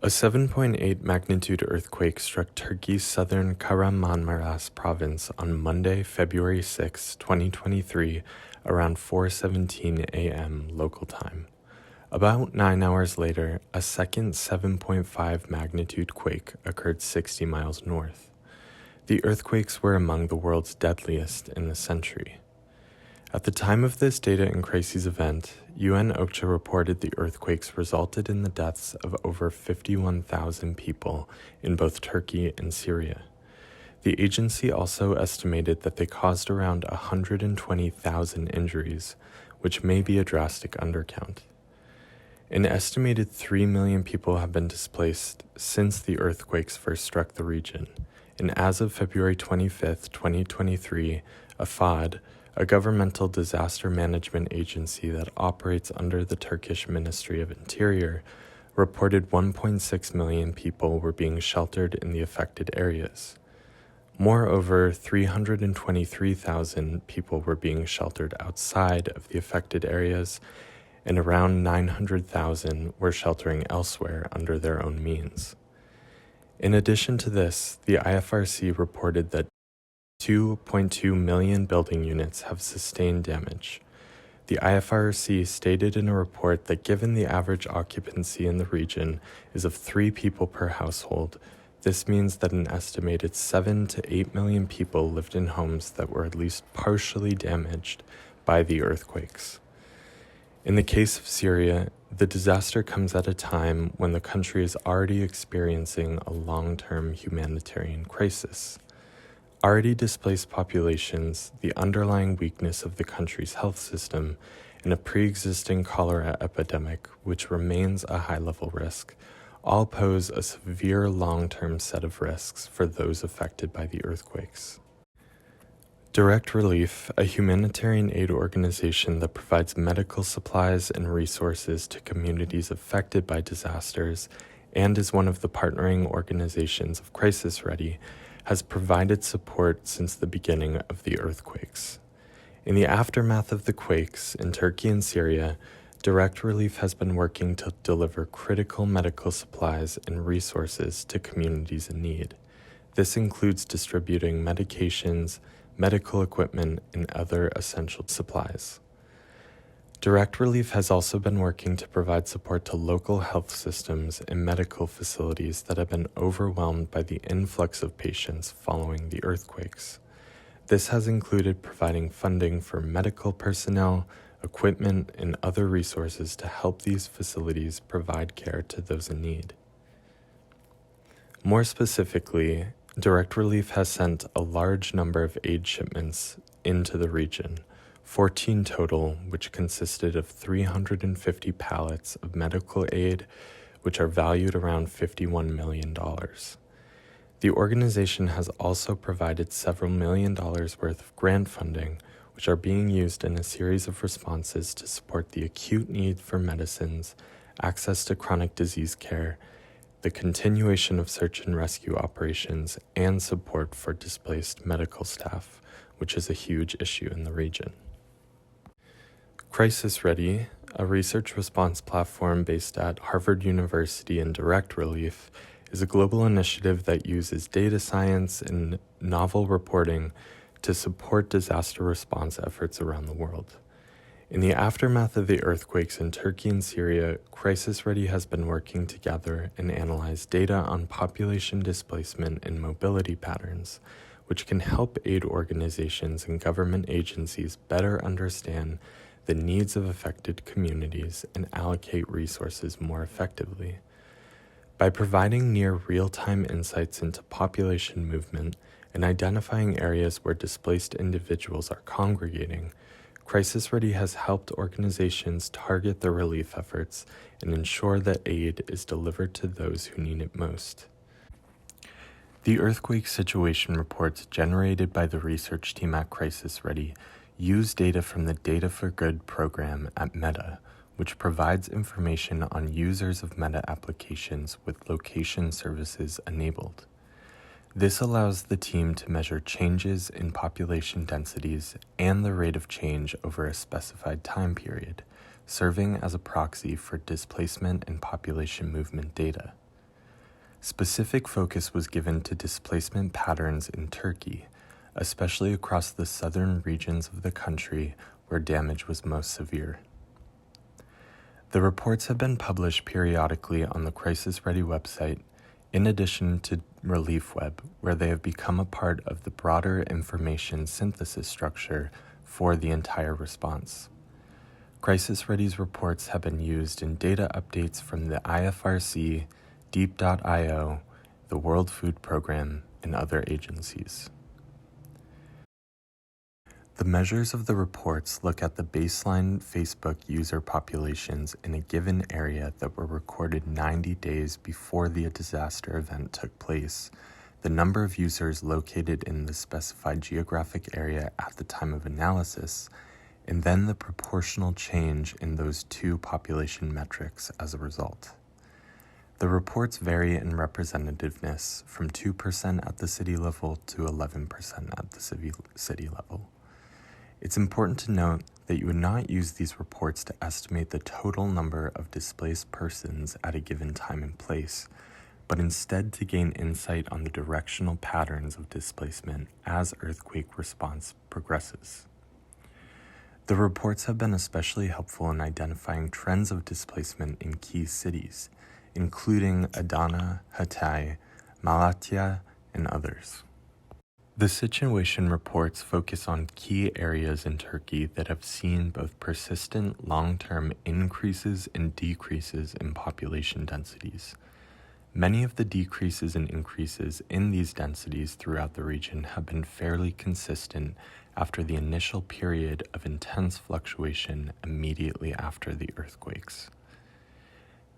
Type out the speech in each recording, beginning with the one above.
A 7.8 magnitude earthquake struck Turkey's southern Kahramanmaraş province on Monday, February 6, 2023, around 4:17 a.m. local time. About 9 hours later, a second 7.5 magnitude quake occurred 60 miles north. The earthquakes were among the world's deadliest in the century. At the time of this Data and Crises event, UN OCHA reported the earthquakes resulted in the deaths of over 51,000 people in both Turkey and Syria. The agency also estimated that they caused around 120,000 injuries, which may be a drastic undercount. An estimated 3 million people have been displaced since the earthquakes first struck the region, and as of February 25, 2023, AFAD, a governmental disaster management agency that operates under the Turkish Ministry of Interior, reported 1.6 million people were being sheltered in the affected areas. Moreover, 323,000 people were being sheltered outside of the affected areas, and around 900,000 were sheltering elsewhere under their own means. In addition to this, the IFRC reported that 2.2 million building units have sustained damage. The IFRC stated in a report that given the average occupancy in the region is of 3 people per household, this means that an estimated 7 to 8 million people lived in homes that were at least partially damaged by the earthquakes. In the case of Syria, the disaster comes at a time when the country is already experiencing a long-term humanitarian crisis. Already displaced populations, the underlying weakness of the country's health system, and a pre-existing cholera epidemic, which remains a high-level risk, all pose a severe long-term set of risks for those affected by the earthquakes. Direct Relief, a humanitarian aid organization that provides medical supplies and resources to communities affected by disasters, and is one of the partnering organizations of CrisisReady, has provided support since the beginning of the earthquakes. In the aftermath of the quakes in Turkey and Syria, Direct Relief has been working to deliver critical medical supplies and resources to communities in need. This includes distributing medications, medical equipment, and other essential supplies. Direct Relief has also been working to provide support to local health systems and medical facilities that have been overwhelmed by the influx of patients following the earthquakes. This has included providing funding for medical personnel, equipment, and other resources to help these facilities provide care to those in need. More specifically, Direct Relief has sent a large number of aid shipments into the region, 14 total, which consisted of 350 pallets of medical aid, which are valued around $51 million. The organization has also provided several $1 million worth of grant funding, which are being used in a series of responses to support the acute need for medicines, access to chronic disease care, the continuation of search and rescue operations, and support for displaced medical staff, which is a huge issue in the region. CrisisReady, a research response platform based at Harvard University and Direct Relief, is a global initiative that uses data science and novel reporting to support disaster response efforts around the world. In the aftermath of the earthquakes in Turkey and Syria, CrisisReady has been working to gather and analyze data on population displacement and mobility patterns, which can help aid organizations and government agencies better understand the needs of affected communities and allocate resources more effectively. By providing near real-time insights into population movement and identifying areas where displaced individuals are congregating, CrisisReady has helped organizations target their relief efforts and ensure that aid is delivered to those who need it most. The earthquake situation reports generated by the research team at CrisisReady use data from the Data for Good program at Meta, which provides information on users of Meta applications with location services enabled. This allows the team to measure changes in population densities and the rate of change over a specified time period, serving as a proxy for displacement and population movement data. Specific focus was given to displacement patterns in Turkey, especially across the southern regions of the country where damage was most severe. The reports have been published periodically on the CrisisReady website, in addition to ReliefWeb, where they have become a part of the broader information synthesis structure for the entire response. CrisisReady's reports have been used in data updates from the IFRC, Deep.io, the World Food Program, and other agencies. The measures of the reports look at the baseline Facebook user populations in a given area that were recorded 90 days before the disaster event took place, the number of users located in the specified geographic area at the time of analysis, and then the proportional change in those two population metrics as a result. The reports vary in representativeness from 2% at the city level to 11% at the city level. It's important to note that you would not use these reports to estimate the total number of displaced persons at a given time and place, but instead to gain insight on the directional patterns of displacement as earthquake response progresses. The reports have been especially helpful in identifying trends of displacement in key cities, including Adana, Hatay, Malatya, and others. The situation reports focus on key areas in Turkey that have seen both persistent long-term increases and decreases in population densities. Many of the decreases and increases in these densities throughout the region have been fairly consistent after the initial period of intense fluctuation immediately after the earthquakes.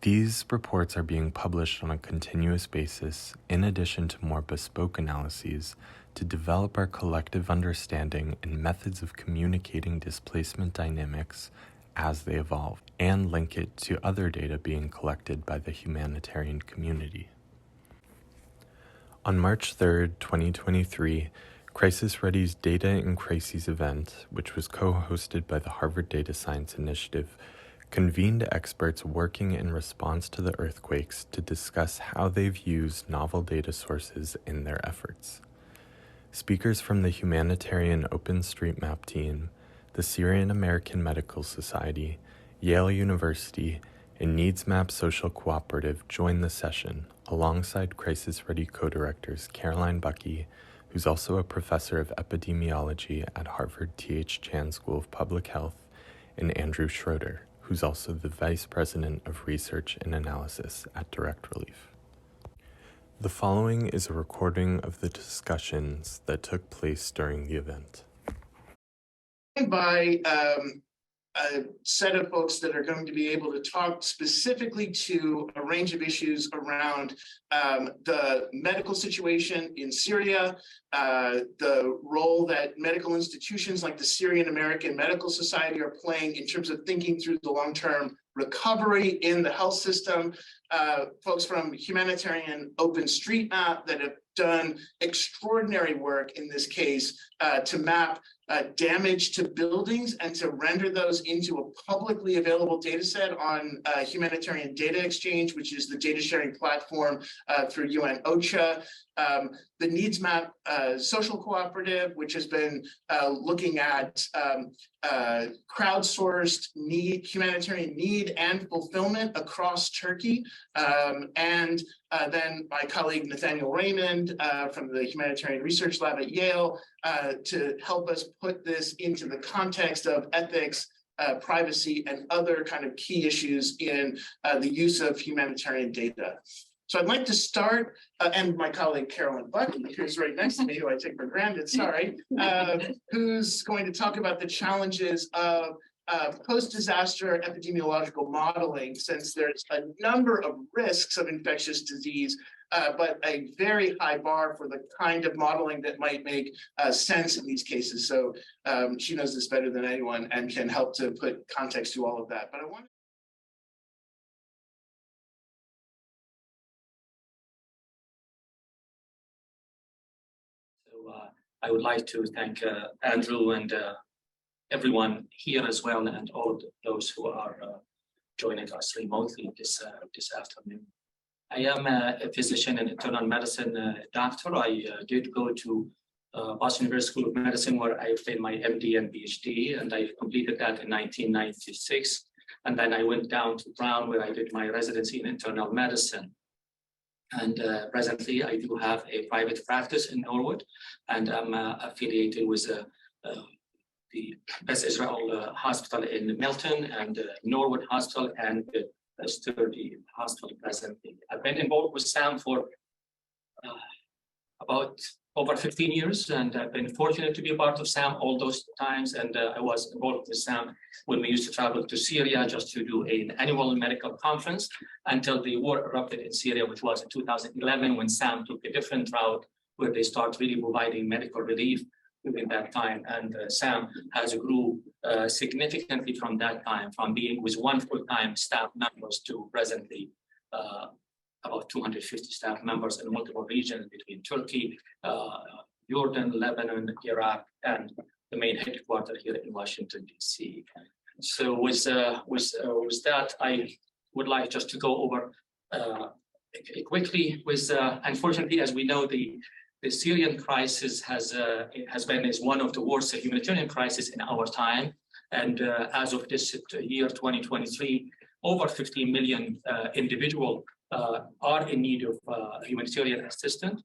These reports are being published on a continuous basis in addition to more bespoke analyses to develop our collective understanding and methods of communicating displacement dynamics as they evolve, and link it to other data being collected by the humanitarian community. On March 3, 2023, CrisisReady's Data in Crises event, which was co-hosted by the Harvard Data Science Initiative, convened experts working in response to the earthquakes to discuss how they've used novel data sources in their efforts. Speakers from the humanitarian OpenStreetMap team, the Syrian American Medical Society, Yale University, and NeedsMap Social Cooperative joined the session alongside CrisisReady co-directors Caroline Buckey, who's also a professor of epidemiology at Harvard T.H. Chan School of Public Health, and Andrew Schroeder, who's also the Vice President of Research and Analysis at Direct Relief. The following is a recording of the discussions that took place during the event. By a set of folks that are going to be able to talk specifically to a range of issues around the medical situation in Syria, the role that medical institutions like the Syrian American Medical Society are playing in terms of thinking through the long-term recovery in the health system, folks from humanitarian OpenStreetMap that have done extraordinary work in this case to map damage to buildings and to render those into a publicly available data set on Humanitarian Data Exchange, which is the data sharing platform through UN OCHA. The NeedsMap Social Cooperative, which has been looking at crowdsourced humanitarian need and fulfillment across Turkey. And then my colleague Nathaniel Raymond from the Humanitarian Research Lab at Yale to help us put this into the context of ethics, privacy, and other kind of key issues in the use of humanitarian data. So I'd like to start, and my colleague Caroline Buckey, who's right next to me, who I take for granted, who's going to talk about the challenges of post-disaster epidemiological modeling, since there's a number of risks of infectious disease, but a very high bar for the kind of modeling that might make sense in these cases. So she knows this better than anyone and can help to put context to all of that. But I want I would like to thank Andrew and everyone here as well, and all of those who are joining us remotely this afternoon. I am a physician and internal medicine doctor. I did go to Boston University School of Medicine, where I obtained my MD and PhD, and I completed that in 1996. And then I went down to Brown, where I did my residency in internal medicine. And presently, I do have a private practice in Norwood, and I'm affiliated with the Best Israel Hospital in Milton and Norwood Hospital and Sturdy Hospital presently. I've been involved with SAM for about over 15 years, and I've been fortunate to be a part of SAM all those times. And I was involved with SAM when we used to travel to Syria just to do an annual medical conference until the war erupted in Syria, which was in 2011, when SAM took a different route where they start really providing medical relief during that time. And SAM has grew significantly from that time, from being with one full-time staff members to presently about 250 staff members in multiple regions between Turkey, Jordan, Lebanon, Iraq, and the main headquarters here in Washington, D.C. So with that, I would like just to go over quickly with, unfortunately, as we know, the Syrian crisis is one of the worst humanitarian crises in our time. And as of this year, 2023, over 15 million individuals are in need of humanitarian assistance.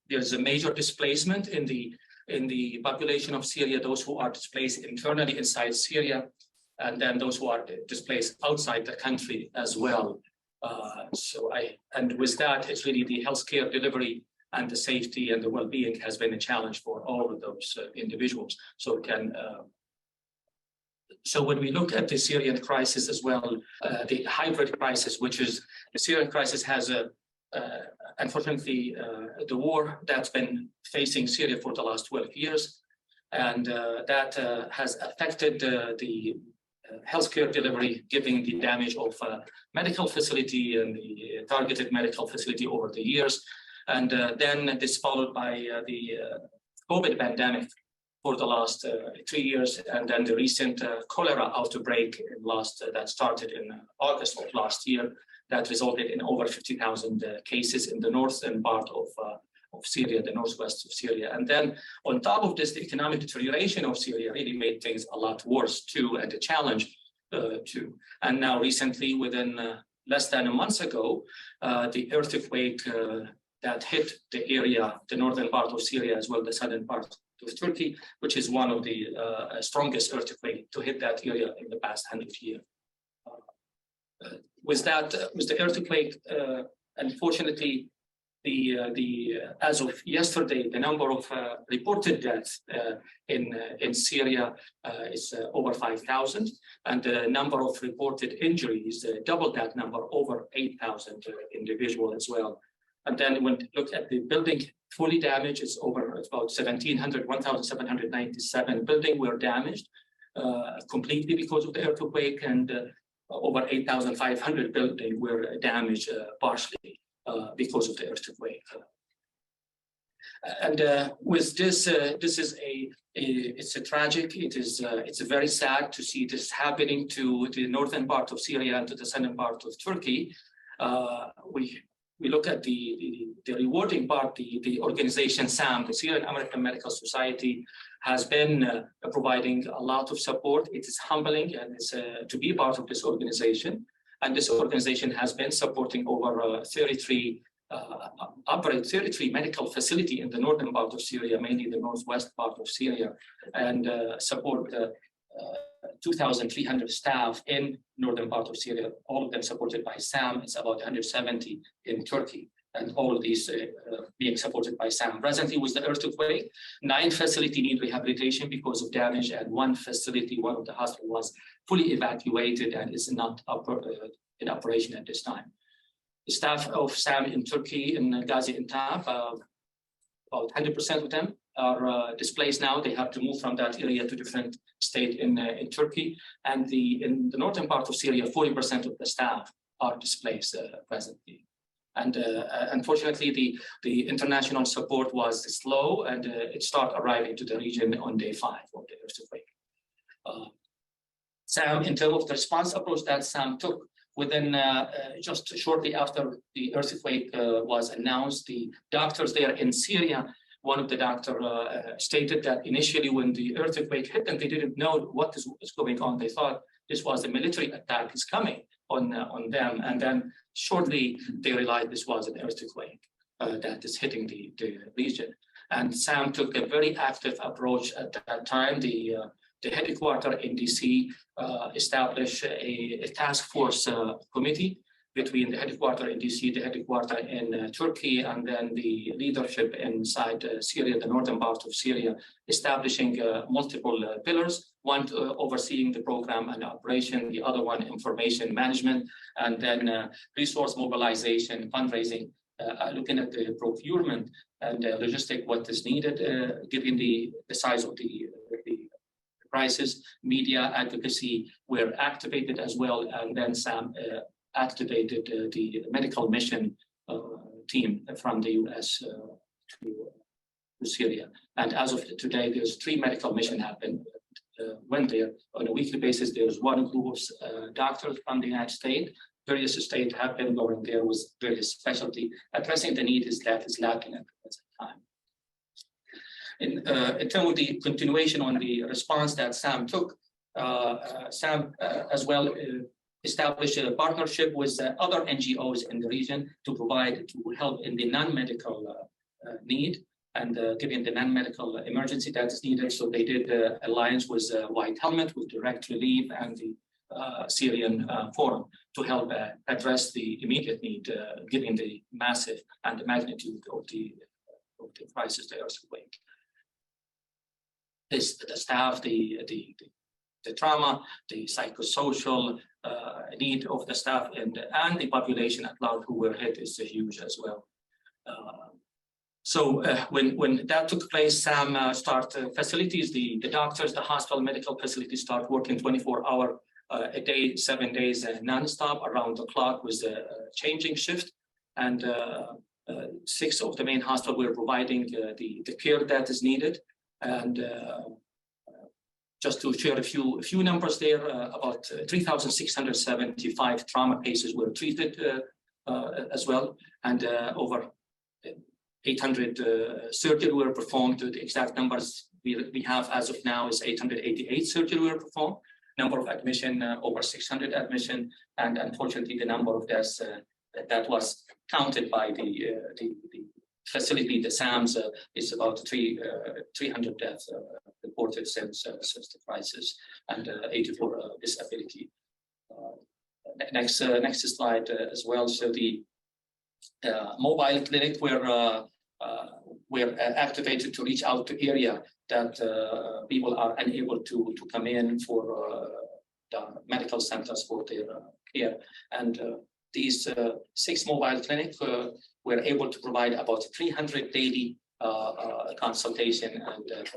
There's a major displacement in the population of Syria, those who are displaced internally inside Syria, and then those who are displaced outside the country as well. And with that, it's really the healthcare delivery and the safety and the well-being has been a challenge for all of those individuals. So when we look at the Syrian crisis as well, the hybrid crisis, which is the Syrian crisis has unfortunately the war that's been facing Syria for the last 12 years, and that has affected the healthcare delivery, given the damage of medical facility and the targeted medical facility over the years. And then this followed by the COVID pandemic for the last 3 years, and then the recent cholera outbreak that started in August of last year, that resulted in over 50,000 cases in the northern part of Syria, the northwest of Syria. And then on top of this, the economic deterioration of Syria really made things a lot worse too, and a challenge too. And now recently, within less than a month ago, the earthquake that hit the area, the northern part of Syria, as well the southern part of Turkey, which is one of the strongest earthquakes to hit that area in the past 100 years. With the earthquake, unfortunately, as of yesterday, the number of reported deaths in Syria is over 5,000, and the number of reported injuries doubled that number, over 8,000 individuals as well. And then when you look at the building fully damaged, it's about 1,797 buildings were damaged completely because of the earthquake, and over 8,500 buildings were damaged partially because of the earthquake. And with this, it's a tragic. It's very sad to see this happening to the northern part of Syria and to the southern part of Turkey. We look at the rewarding part. The organization SAM, the Syrian American Medical Society, has been providing a lot of support. It is humbling and to be part of this organization. And this organization has been supporting over 33 medical facilities in the northern part of Syria, mainly the northwest part of Syria, and support 2,300 staff in northern part of Syria, all of them supported by SAM. It's about 170 in Turkey, and all of these being supported by SAM. Presently, with the earthquake, 9 facilities need rehabilitation because of damage, and one of the hospitals was fully evacuated and is not in operation at this time. The staff of SAM in Turkey, in Gaziantep, about 100% of them are displaced now. They have to move from that area to different state in Turkey. And in the northern part of Syria, 40% of the staff are displaced presently. And unfortunately, the international support was slow, and it started arriving to the region on day 5 of the earthquake. SAM, in terms of the response approach that SAM took, within just shortly after the earthquake was announced, the doctors there in Syria, one of the doctors stated that initially when the earthquake hit them, they didn't know what is going on. They thought this was a military attack is coming on them. And then shortly they realized this was an earthquake that is hitting the region. And Sam took a very active approach at that time. The headquarters in DC established a task force committee between the headquarters in DC, the headquarters in Turkey, and then the leadership inside Syria, the northern part of Syria, establishing multiple pillars, one overseeing the program and operation, the other one information management, and then resource mobilization, fundraising, looking at the procurement and logistic, what is needed, given the size of the crisis. Media advocacy were activated as well, and then Sam activated the medical mission team from the US to Syria. And as of today, there's 3 medical missions happen. When there on a weekly basis, there's one group of doctors from the United States. Various states have been going there with various specialty, addressing the need that is lacking at the time. In terms of the continuation on the response that Sam took, Sam as well established a partnership with other NGOs in the region to help in the non-medical need and given the non-medical emergency that is needed. So they did alliance with White Helmet, with Direct Relief, and the Syrian Forum to help address the immediate need, given the massive and the magnitude of the crisis, the earthquake. The staff, the trauma, the psychosocial need of the staff and the population at large who were hit is huge as well. So when that took place, Sam started facilities, the doctors, the hospital, medical facilities start working 24-hour a day, 7 days non-stop around the clock with a changing shift. And 6 of the main hospitals were providing the care that is needed. And just to share a few numbers there, about 3,675 trauma cases were treated as well, and over 800 surgeries were performed. The exact numbers we have as of now is 888 surgeries were performed. Number of admission, over 600 admission, and unfortunately the number of deaths that was counted by the facility, the SAMS, is about 300 deaths reported since the crisis, and 84 disability. Next slide as well. So the mobile clinic were activated to reach out to area that people are unable to come in for the medical centers for their care. And these 6 mobile clinics were able to provide about 300 daily consultation and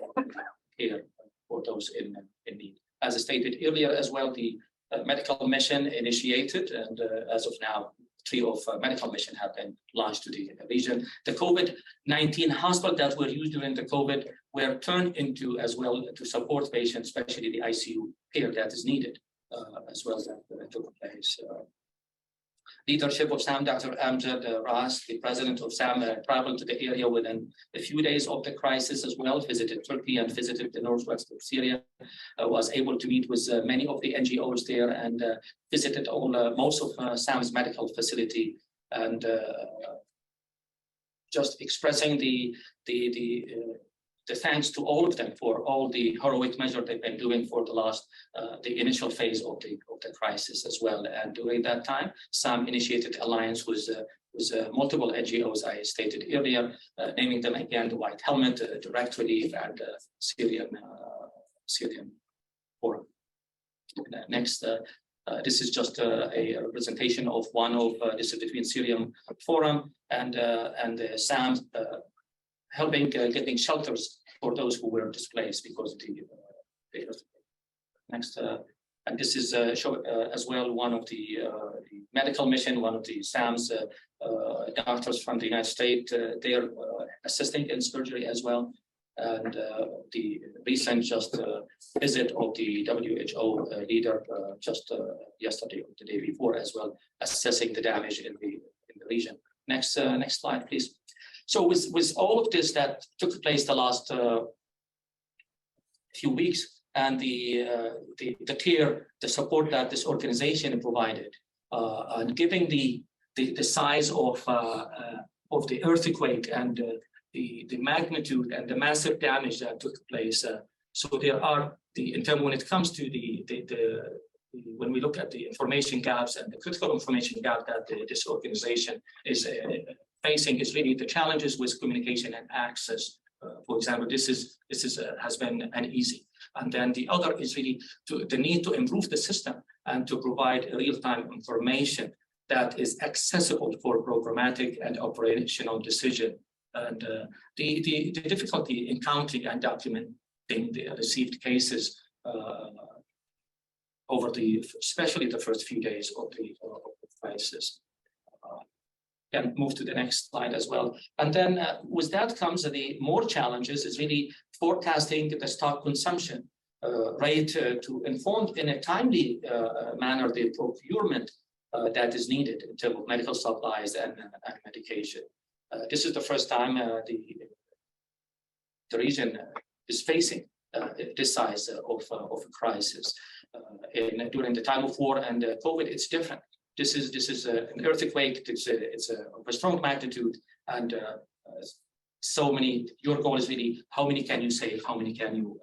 care for those in need. As I stated earlier as well, the medical mission initiated, and as of now, 3 of medical mission have been launched to the region. The COVID-19 hospital that were used during the COVID were turned into as well to support patients, especially the ICU care that is needed as well that took place. Leadership of SAM, Dr. Amjad Ras, the president of SAM, traveled to the area within a few days of the crisis as well, visited Turkey and visited the northwest of Syria, was able to meet with many of the NGOs there, and visited most of SAM's medical facility, and just expressing the thanks to all of them for all the heroic measure they've been doing for the initial phase of the crisis as well. And during that time, SAM initiated alliance with multiple NGOs I stated earlier, naming them again the White Helmet, Direct Relief, and Syrian Forum. Next, this is just a representation of one of this is between Syrian Forum and SAM. Helping getting shelters for those who were displaced because of the earthquake. Next, and this is as well one of the medical mission, one of the SAM's doctors from the United States. They are assisting in surgery as well. and the recent just visit of the WHO leader just yesterday or the day before as well, assessing the damage in the region. Next slide, please. So with all of this that took place the last few weeks, and the care, the support that this organization provided, and given the size of the earthquake and the magnitude and the massive damage that took place, so there are when it comes to when we look at the information gaps and the critical information gap that this organization is facing, is really the challenges with communication and access. For example, this has been uneasy. And then the other is really the need to improve the system and to provide real-time information that is accessible for programmatic and operational decision. And the difficulty in counting and documenting the received cases over especially the first few days of the crisis. Can move to the next slide as well. And then with that comes the more challenges is really forecasting the stock consumption rate to inform in a timely manner the procurement that is needed in terms of medical supplies and medication. This is the first time the region is facing this size of a crisis. During the time of war and COVID, it's different. This is an earthquake. It's of a strong magnitude, and so many. Your goal is really how many can you save? How many can you,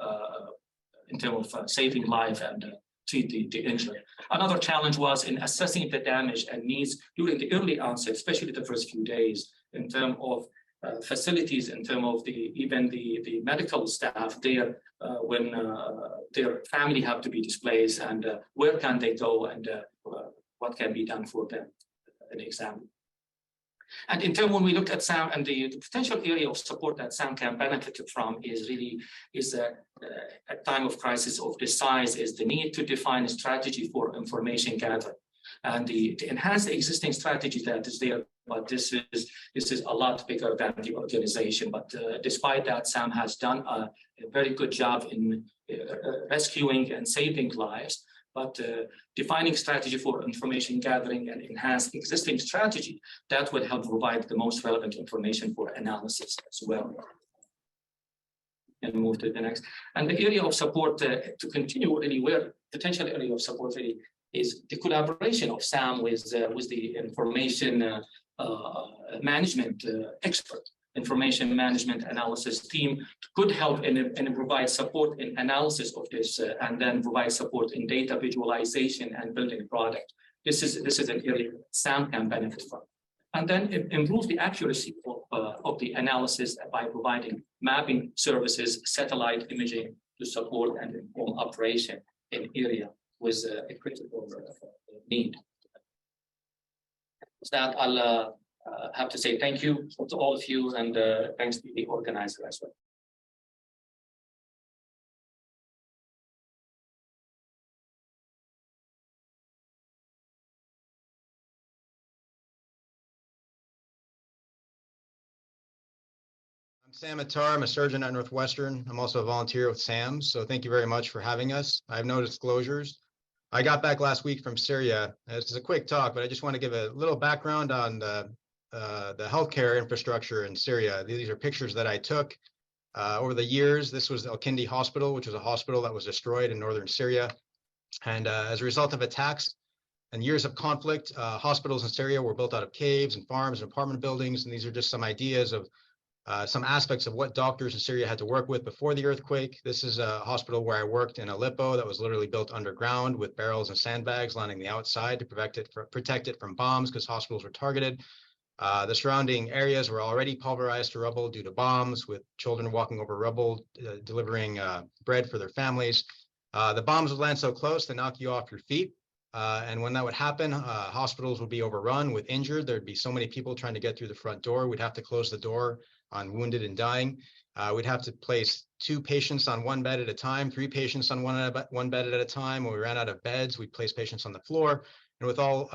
in terms of saving life and treat the injured? Another challenge was in assessing the damage and needs during the early onset, especially the first few days, in terms of facilities, in terms of even the medical staff there when their family have to be displaced, and where can they go, and what can be done for them, an example. And in terms, when we look at SAM and the potential area of support that SAM can benefit from is a time of crisis of this size is the need to define a strategy for information gathering. And to enhance the existing strategy that is there, but this is a lot bigger than the organization. But despite that, SAM has done a very good job in rescuing and saving lives. But defining strategy for information gathering and enhance existing strategy, that will help provide the most relevant information for analysis as well. And move to the next. And the area of support to continue really where potential area of support really is the collaboration of SAM with the information management expert. Information management analysis team could help and provide support in analysis of this and then provide support in data visualization and building product. This is an area SAM can benefit from. And then improve the accuracy of the analysis by providing mapping services, satellite imaging to support and inform operation in area with a critical need. With that, I'll have to say thank you to all of you, and thanks to the organizer as well. I'm Sam Attar. I'm a surgeon at Northwestern. I'm also a volunteer with SAM. So thank you very much for having us. I have no disclosures. I got back last week from Syria. This is a quick talk, but I just want to give a little background on the healthcare infrastructure in Syria. These are pictures that I took over the years. This was the Al-Kindi Hospital, which was a hospital that was destroyed in northern Syria. And as a result of attacks and years of conflict, hospitals in Syria were built out of caves and farms and apartment buildings. And these are just some ideas of some aspects of what doctors in Syria had to work with before the earthquake. This is a hospital where I worked in Aleppo that was literally built underground with barrels and sandbags lining the outside to protect it from bombs because hospitals were targeted. The surrounding areas were already pulverized to rubble due to bombs, with children walking over rubble, delivering bread for their families. The bombs would land so close, they knock you off your feet. And when that would happen, hospitals would be overrun with injured. There'd be so many people trying to get through the front door. We'd have to close the door on wounded and dying. We'd have to place 2 patients on one bed at a time, 3 patients on one bed at a time. When we ran out of beds, we'd place patients on the floor. And with all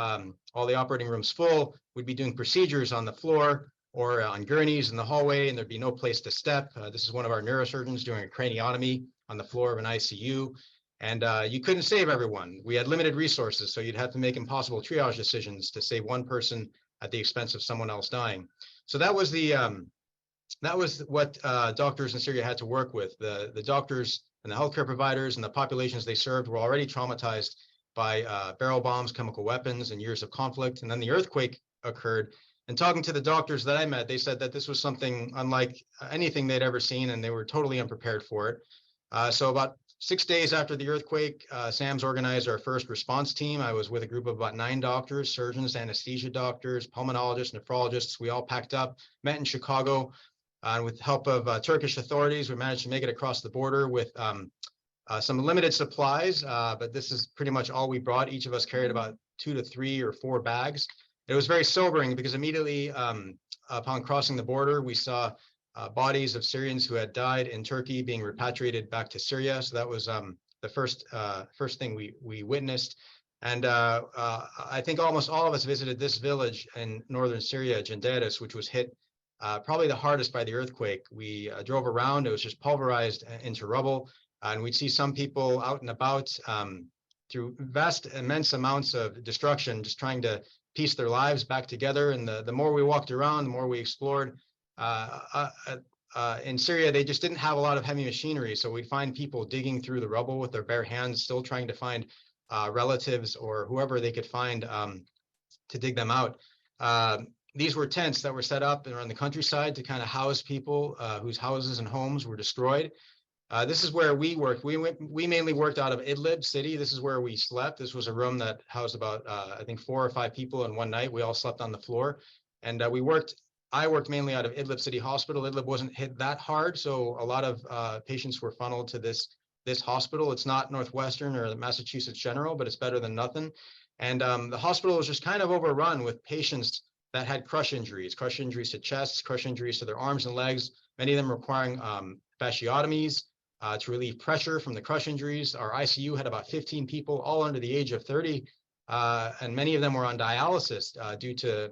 the operating rooms full, we'd be doing procedures on the floor or on gurneys in the hallway, and there'd be no place to step. This is one of our neurosurgeons doing a craniotomy on the floor of an ICU. And you couldn't save everyone. We had limited resources, so you'd have to make impossible triage decisions to save one person at the expense of someone else dying. So that was what doctors in Syria had to work with. The doctors and the healthcare providers and the populations they served were already traumatized by barrel bombs, chemical weapons, and years of conflict. And then the earthquake occurred. And talking to the doctors that I met, they said that this was something unlike anything they'd ever seen, and they were totally unprepared for it. So about 6 days after the earthquake, SAMS organized our first response team. I was with a group of about 9 doctors, surgeons, anesthesia doctors, pulmonologists, nephrologists. We all packed up, met in Chicago, and with the help of Turkish authorities, we managed to make it across the border with some limited supplies, but this is pretty much all we brought. Each of us carried about 2 to 3 or 4 bags. It was very sobering because immediately upon crossing the border, we saw bodies of Syrians who had died in Turkey being repatriated back to Syria. So that was the first thing we witnessed. And I think almost all of us visited this village in northern Syria, Jandaris, which was hit probably the hardest by the earthquake. We drove around. It was just pulverized into rubble. And we'd see some people out and about through immense amounts of destruction, just trying to piece their lives back together. And the more we walked around, the more we explored. In Syria, they just didn't have a lot of heavy machinery. So we'd find people digging through the rubble with their bare hands, still trying to find relatives or whoever they could find to dig them out. These were tents that were set up around the countryside to kind of house people whose houses and homes were destroyed. This is where we worked. We mainly worked out of Idlib city. This is where we slept. This was a room that housed about, I think, 4 or 5 people in one night. We all slept on the floor. And I worked mainly out of Idlib City Hospital. Idlib wasn't hit that hard, so a lot of patients were funneled to this hospital. It's not Northwestern or Massachusetts General, but it's better than nothing. And the hospital was just kind of overrun with patients that had crush injuries to chests, crush injuries to their arms and legs, many of them requiring fasciotomies to relieve pressure from the crush injuries. Our ICU had about 15 people, all under the age of 30, and many of them were on dialysis due to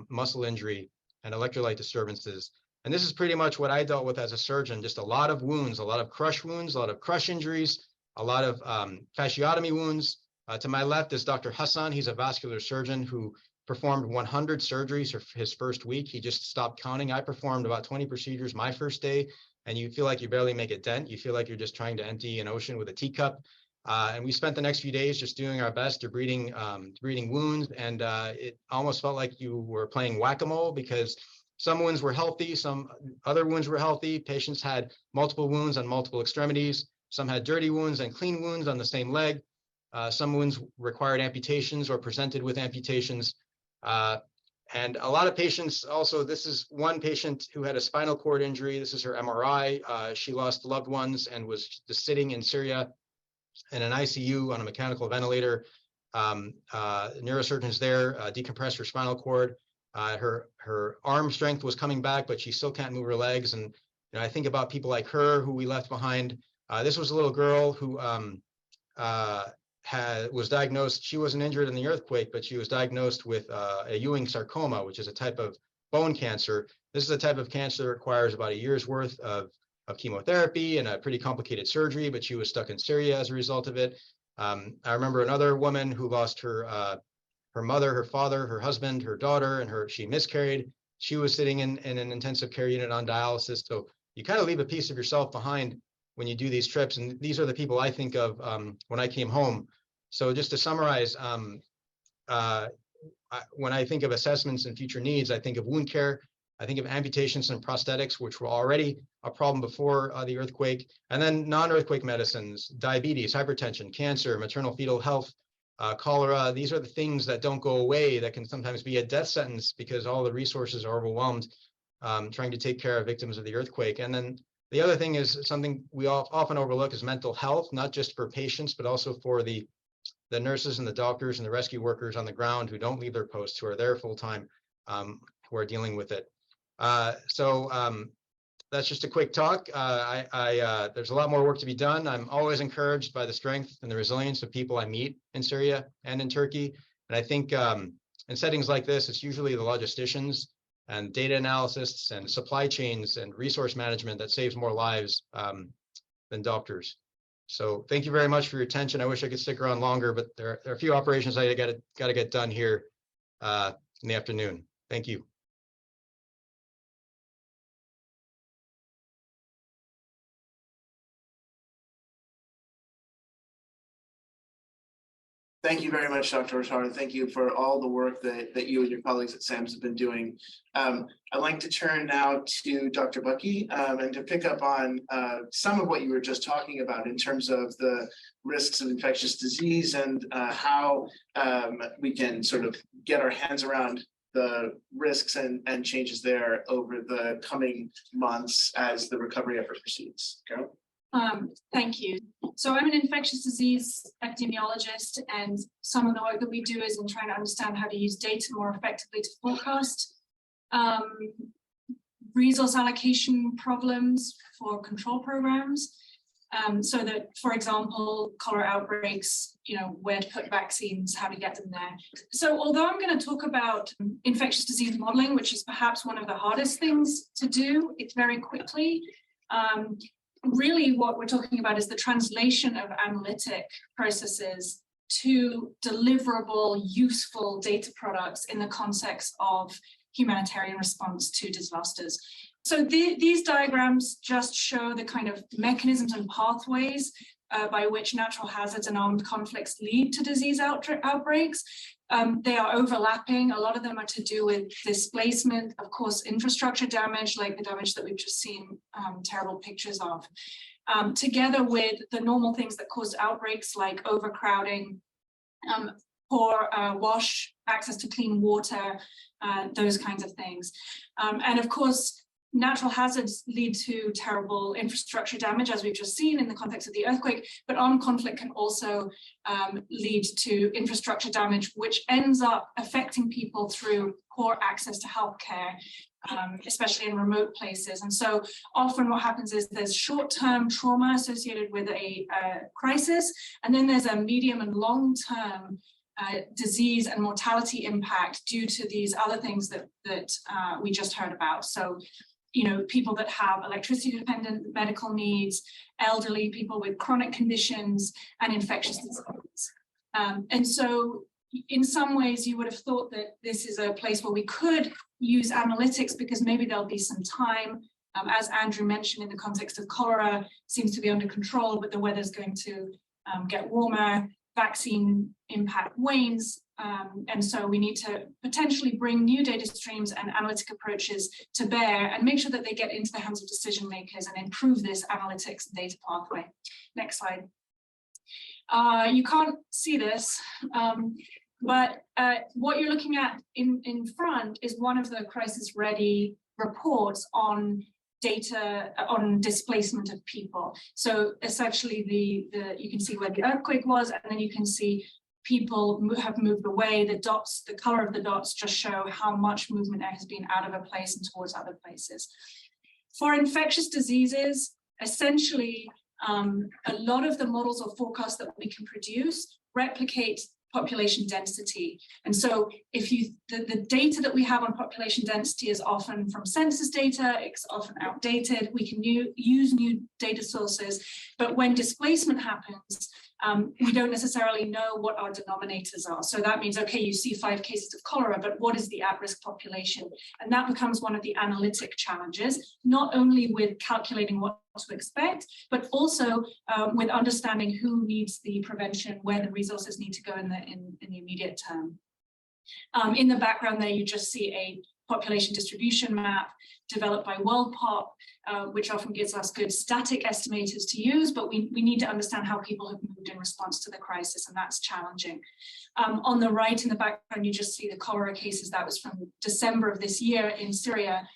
muscle injury and electrolyte disturbances. And this is pretty much what I dealt with as a surgeon, just a lot of wounds, a lot of crush wounds, a lot of crush injuries, a lot of fasciotomy wounds. To my left is Dr. Hassan. He's a vascular surgeon who performed 100 surgeries for his first week. He just stopped counting. I performed about 20 procedures my first day, and you feel like you barely make a dent. You feel like you're just trying to empty an ocean with a teacup. And we spent the next few days just doing our best to breeding wounds. And it almost felt like you were playing whack-a-mole because some wounds were healthy, some other wounds were healthy. Patients had multiple wounds on multiple extremities. Some had dirty wounds and clean wounds on the same leg. Some wounds required amputations or presented with amputations. And a lot of patients also, this is one patient who had a spinal cord injury. This is her MRI. She lost loved ones and was just sitting in Syria in an ICU on a mechanical ventilator. Neurosurgeons there decompressed her spinal cord. Her arm strength was coming back, but she still can't move her legs. And I think about people like her who we left behind. This was a little girl who was diagnosed. She wasn't injured in the earthquake, but she was diagnosed with a Ewing sarcoma, which is a type of bone cancer. This is a type of cancer that requires about a year's worth of chemotherapy and a pretty complicated surgery, but she was stuck in Syria as a result of it. I remember another woman who lost her mother, her father, her husband, her daughter, and she miscarried. She was sitting in an intensive care unit on dialysis. So you kind of leave a piece of yourself behind when you do these trips. And these are the people I think of when I came home. So just to summarize, when I think of assessments and future needs, I think of wound care. I think of amputations and prosthetics, which were already a problem before the earthquake. And then non-earthquake medicines, diabetes, hypertension, cancer, maternal fetal health, cholera. These are the things that don't go away, that can sometimes be a death sentence because all the resources are overwhelmed trying to take care of victims of the earthquake. And then the other thing is something we often overlook is mental health, not just for patients, but also for the nurses and the doctors and the rescue workers on the ground who don't leave their posts, who are there full time, who are dealing with it. So that's just a quick talk. There's a lot more work to be done. I'm always encouraged by the strength and the resilience of people I meet in Syria and in Turkey. And I think in settings like this, it's usually the logisticians and data analysis and supply chains and resource management that saves more lives than doctors. So thank you very much for your attention. I wish I could stick around longer, but there are a few operations I got to get done here in the afternoon. Thank you. Thank you very much, Dr. Rashad. Thank you for all the work that you and your colleagues at SAMS have been doing. I'd like to turn now to Dr. Bucky and to pick up on some of what you were just talking about in terms of the risks of infectious disease and how we can sort of get our hands around the risks and changes there over the coming months as the recovery effort proceeds. Carol? Thank you. So I'm an infectious disease epidemiologist, and some of the work that we do is in trying to understand how to use data more effectively to forecast resource allocation problems for control programs. So that, for example, cholera outbreaks, where to put vaccines, how to get them there. So although I'm going to talk about infectious disease modeling, which is perhaps one of the hardest things to do, it's very quickly. Really what we're talking about is the translation of analytic processes to deliverable, useful data products in the context of humanitarian response to disasters. So these diagrams just show the kind of mechanisms and pathways by which natural hazards and armed conflicts lead to disease outbreaks. They are overlapping. A lot of them are to do with displacement, of course, infrastructure damage, like the damage that we've just seen terrible pictures of, together with the normal things that cause outbreaks like overcrowding, poor wash, access to clean water, those kinds of things. And of course, natural hazards lead to terrible infrastructure damage, as we've just seen in the context of the earthquake, but armed conflict can also lead to infrastructure damage, which ends up affecting people through poor access to healthcare, especially in remote places. And so often what happens is there's short-term trauma associated with a crisis, and then there's a medium and long-term disease and mortality impact due to these other things that we just heard about. So people that have electricity-dependent medical needs, elderly people with chronic conditions, and infectious diseases. And so in some ways, you would have thought that this is a place where we could use analytics because maybe there'll be some time. As Andrew mentioned, in the context of cholera, seems to be under control, but the weather's going to get warmer, vaccine impact wanes. And so we need to potentially bring new data streams and analytic approaches to bear and make sure that they get into the hands of decision makers and improve this analytics and data pathway. Next slide. You can't see this, but what you're looking at in front is one of the CrisisReady reports on data on displacement of people. So essentially you can see where the earthquake was, and then you can see people have moved away. The dots, the color of the dots just show how much movement there has been out of a place and towards other places. For infectious diseases, essentially, a lot of the models or forecasts that we can produce replicate population density. And so if the data that we have on population density is often from census data, it's often outdated. We can use new data sources, but when displacement happens, we don't necessarily know what our denominators are. So that means, okay, you see 5 cases of cholera, but what is the at-risk population? And that becomes one of the analytic challenges, not only with calculating what to expect, but also with understanding who needs the prevention, where the resources need to go in the immediate term. In the background there, you just see a population distribution map developed by WorldPop, which often gives us good static estimators to use, but we need to understand how people have moved in response to the crisis, and that's challenging. On the right in the background, you just see the cholera cases. That was from December of this year in Syria.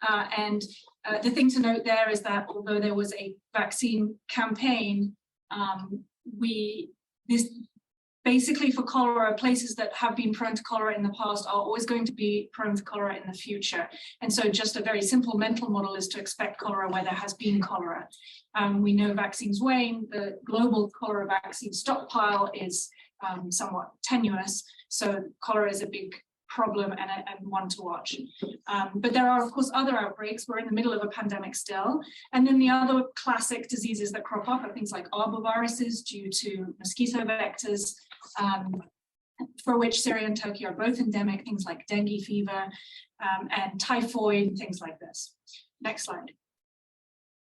And the thing to note there is that although there was a vaccine campaign, basically for cholera, places that have been prone to cholera in the past are always going to be prone to cholera in the future. And so just a very simple mental model is to expect cholera where there has been cholera. We know vaccines wane. The global cholera vaccine stockpile is somewhat tenuous. So cholera is a big problem and one to watch. But there are, of course, other outbreaks. We're in the middle of a pandemic still. And then the other classic diseases that crop up are things like arboviruses due to mosquito vectors, for which Syria and Turkey are both endemic, things like dengue fever and typhoid, things like this. Next slide.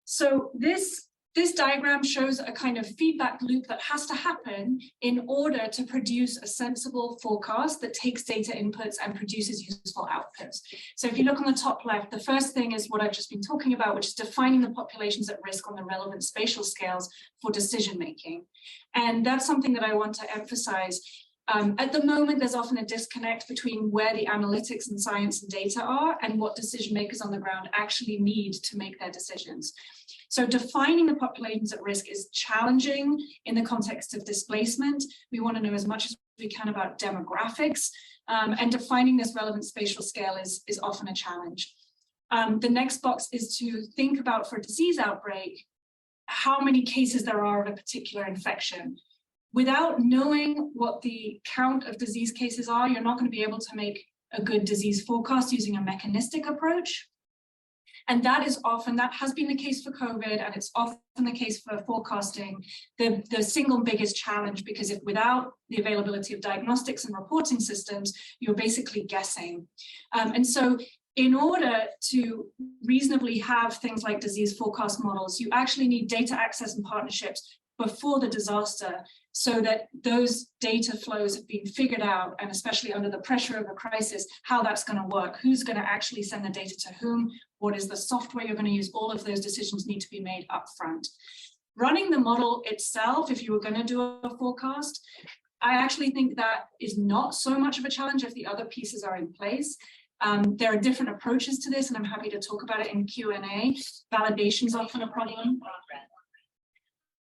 So this diagram shows a kind of feedback loop that has to happen in order to produce a sensible forecast that takes data inputs and produces useful outputs. So if you look on the top left, the first thing is what I've just been talking about, which is defining the populations at risk on the relevant spatial scales for decision making. And that's something that I want to emphasize. At the moment, there's often a disconnect between where the analytics and science and data are and what decision makers on the ground actually need to make their decisions. So defining the populations at risk is challenging in the context of displacement. We want to know as much as we can about demographics, and defining this relevant spatial scale is often a challenge. The next box is to think about, for a disease outbreak, how many cases there are of a particular infection. Without knowing what the count of disease cases are, you're not going to be able to make a good disease forecast using a mechanistic approach. And that has been the case for COVID, and it's often the case for forecasting, the single biggest challenge, because if without the availability of diagnostics and reporting systems, you're basically guessing. And so in order to reasonably have things like disease forecast models, you actually need data access and partnerships before the disaster, so that those data flows have been figured out, and especially under the pressure of a crisis, how that's going to work, who's going to actually send the data to whom, what is the software you're going to use. All of those decisions need to be made up front. Running the model itself, if you were going to do a forecast, I actually think that is not so much of a challenge if the other pieces are in place. There are different approaches to this, and I'm happy to talk about it in Q&A. Validation is often a problem.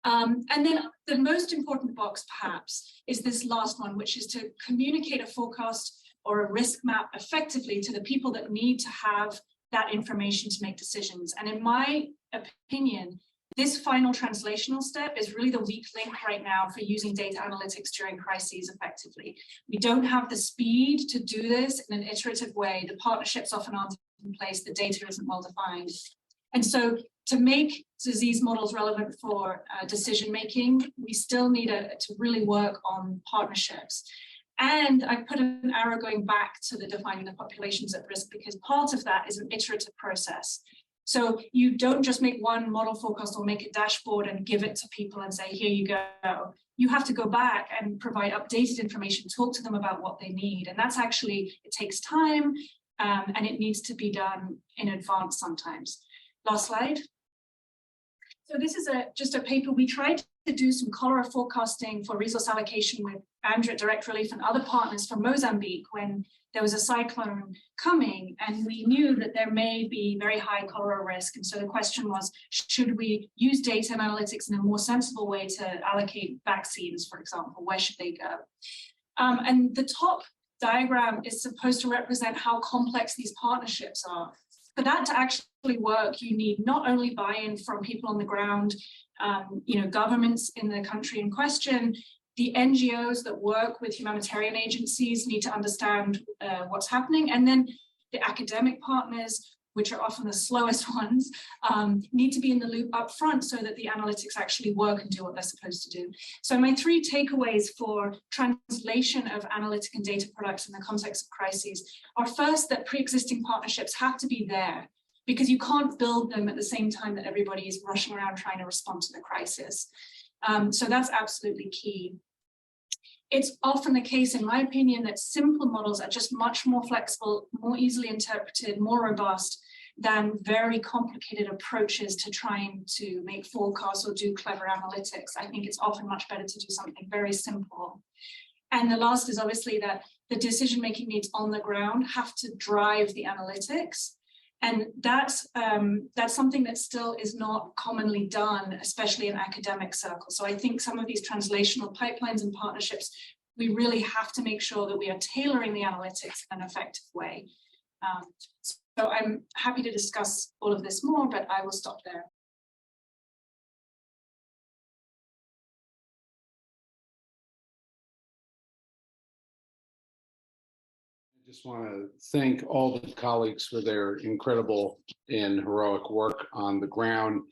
And then the most important box, perhaps, is this last one, which is to communicate a forecast or a risk map effectively to the people that need to have that information to make decisions. And in my opinion, this final translational step is really the weak link right now for using data analytics during crises effectively. We don't have the speed to do this in an iterative way. The partnerships often aren't in place, the data isn't well defined. And so to make disease models relevant for decision making, we still need to really work on partnerships. And I put an arrow going back to the defining the populations at risk, because part of that is an iterative process. So you don't just make one model forecast or make a dashboard and give it to people and say, here you go. You have to go back and provide updated information, talk to them about what they need. And that's actually, it takes time, and it needs to be done in advance sometimes. Last slide. So this is just a paper. We tried to do some cholera forecasting for resource allocation with Andrew at Direct Relief and other partners from Mozambique when there was a cyclone coming, and we knew that there may be very high cholera risk. And so the question was, should we use data and analytics in a more sensible way to allocate vaccines, for example? Where should they go? And the top diagram is supposed to represent how complex these partnerships are. For that to actually work, you need not only buy-in from people on the ground, governments in the country in question. The NGOs that work with humanitarian agencies need to understand what's happening, and then the academic partners, which are often the slowest ones, need to be in the loop up front so that the analytics actually work and do what they're supposed to do. So my three takeaways for translation of analytic and data products in the context of crises are, first, that pre-existing partnerships have to be there, because you can't build them at the same time that everybody is rushing around trying to respond to the crisis. So that's absolutely key. It's often the case, in my opinion, that simple models are just much more flexible, more easily interpreted, more robust than very complicated approaches to trying to make forecasts or do clever analytics. I think it's often much better to do something very simple. And the last is obviously that the decision-making needs on the ground have to drive the analytics. And that's something that still is not commonly done, especially in academic circles. So I think some of these translational pipelines and partnerships, we really have to make sure that we are tailoring the analytics in an effective way. So I'm happy to discuss all of this more, but I will stop there. just want to thank all the colleagues for their incredible and heroic work on the ground.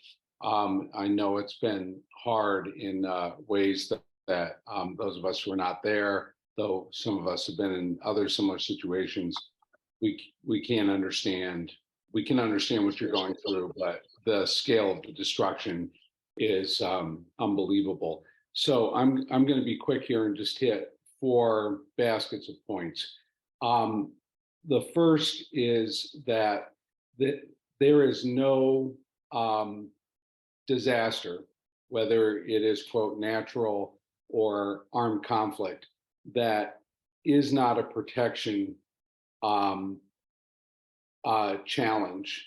I know it's been hard in ways that those of us who are not there, though some of us have been in other similar situations, we can't understand. We can understand what you're going through, but the scale of the destruction is unbelievable. So I'm going to be quick here and just hit 4 baskets of points. The first is that there is no disaster, whether it is, quote, natural or armed conflict, that is not a protection challenge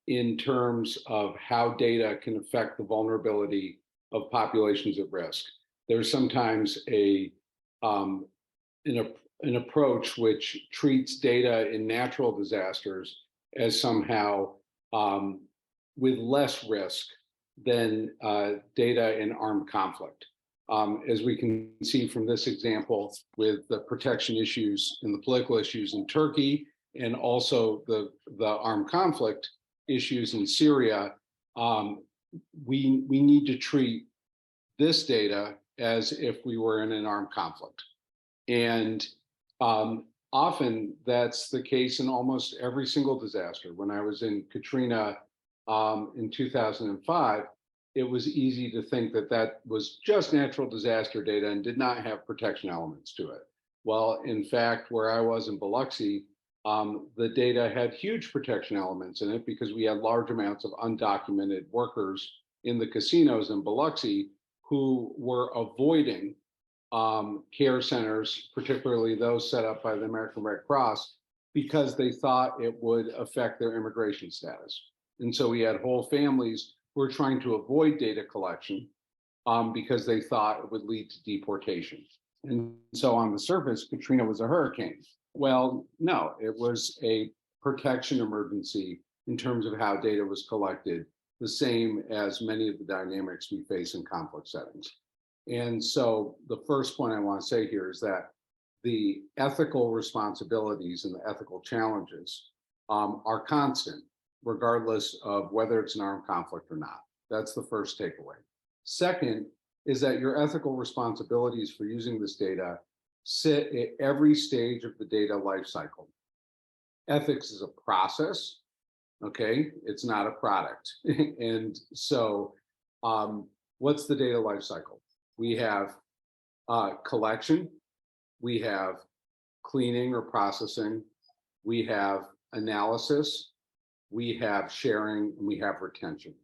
in terms of how data can affect the vulnerability of populations at risk. There's sometimes an approach which treats data in natural disasters as somehow with less risk than data in armed conflict. As we can see from this example with the protection issues and the political issues in Turkey, and also the armed conflict issues in Syria, we need to treat this data as if we were in an armed conflict. And often that's the case in almost every single disaster. When I was in Katrina in 2005, it was easy to think that that was just natural disaster data and did not have protection elements to it. Well, in fact, where I was in Biloxi, the data had huge protection elements in it because we had large amounts of undocumented workers in the casinos in Biloxi who were avoiding care centers, particularly those set up by the American Red Cross, because they thought it would affect their immigration status. And so we had whole families who were trying to avoid data collection because they thought it would lead to deportation. And so on the surface, Katrina was a hurricane. Well, no, it was a protection emergency in terms of how data was collected, the same as many of the dynamics we face in conflict settings. And so the first point I want to say here is that the ethical responsibilities and the ethical challenges are constant, regardless of whether it's an armed conflict or not. That's the first takeaway. Second is that your ethical responsibilities for using this data sit at every stage of the data life cycle. Ethics is a process, okay? It's not a product. And so what's the data life cycle? We have collection, we have cleaning or processing, we have analysis, we have sharing, and we have retention.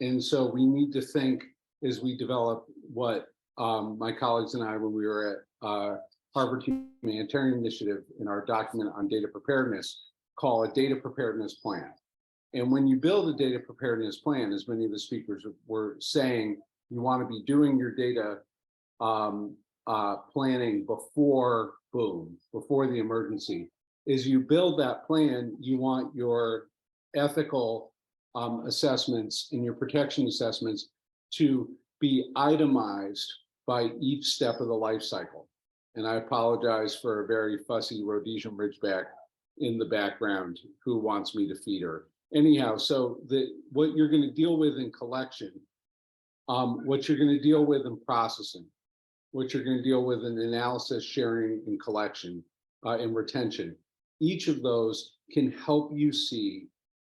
And so we need to think as we develop what my colleagues and I, when we were at Harvard Humanitarian Initiative in our document on data preparedness, call a data preparedness plan. And when you build a data preparedness plan, as many of the speakers were saying, you want to be doing your data planning before boom, before the emergency. As you build that plan, you want your ethical assessments and your protection assessments to be itemized by each step of the life cycle. And I apologize for a very fussy Rhodesian Ridgeback in the background who wants me to feed her. Anyhow, so what you're going to deal with in collection, what you're going to deal with in processing, what you're going to deal with in analysis, sharing, and collection, and retention, each of those can help you see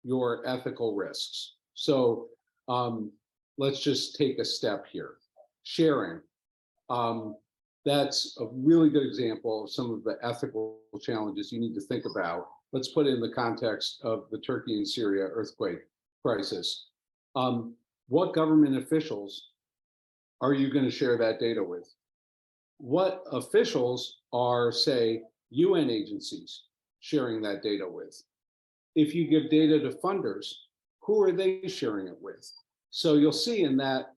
your ethical risks. So let's just take a step here. Sharing. That's a really good example of some of the ethical challenges you need to think about. Let's put it in the context of the Turkey and Syria earthquake crisis. What government officials are you going to share that data with? What officials are, say, UN agencies sharing that data with? If you give data to funders, who are they sharing it with? So you'll see in that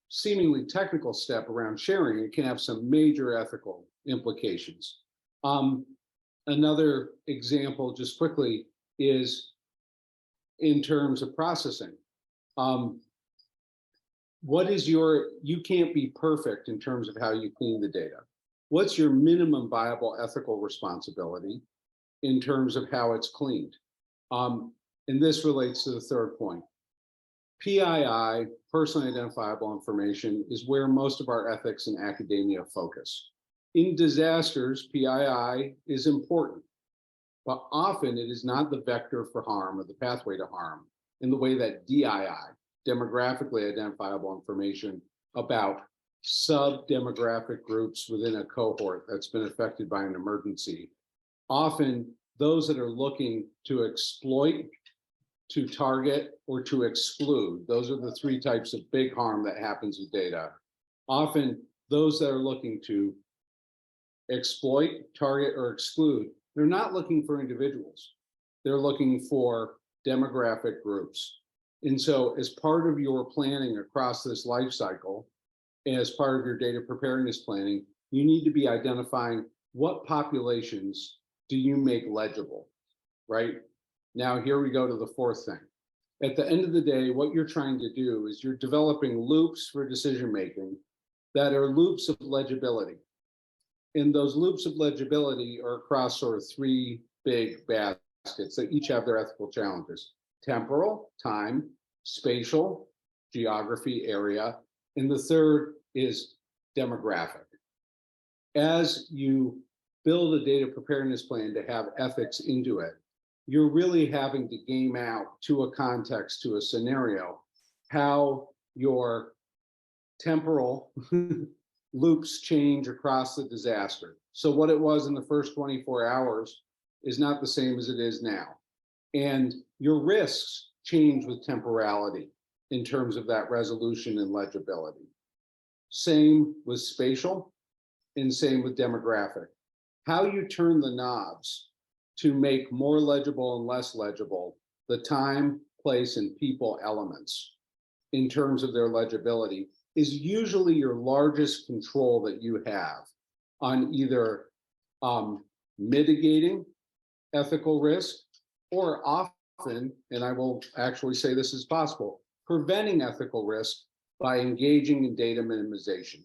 seemingly technical step around sharing, it can have some major ethical implications. Another example, just quickly, is in terms of processing. You can't be perfect in terms of how you clean the data. what's your minimum viable ethical responsibility in terms of how it's cleaned? And this relates to the third point. PII, personally identifiable information, is where most of our ethics and academia focus. In disasters, PII is important, but often it is not the vector for harm or the pathway to harm in the way that DII, demographically identifiable information about sub-demographic groups within a cohort that's been affected by an emergency. Often those that are looking to exploit, to target, or to exclude, those are the three types of big harm that happens with data. Often those that are looking to exploit, target, or exclude, they're not looking for individuals. They're looking for demographic groups. And so as part of your planning across this life cycle, as part of your data preparedness planning, you need to be identifying what populations do you make legible, right? Now, here we go to the fourth thing. At the end of the day, what you're trying to do is you're developing loops for decision-making that are loops of legibility. And those loops of legibility are across sort of three big baskets that each have their ethical challenges: temporal, time; spatial, geography, area; and the third is demographic. As you build a data preparedness plan to have ethics into it, you're really having to game out to a context, to a scenario, how your temporal loops change across the disaster. So what it was in the first 24 hours is not the same as it is now. And your risks change with temporality in terms of that resolution and legibility. Same with spatial and same with demographic. How you turn the knobs to make more legible and less legible the time, place, and people elements in terms of their legibility is usually your largest control that you have on either mitigating ethical risk, or often, and I will actually say this is possible, preventing ethical risk by engaging in data minimization.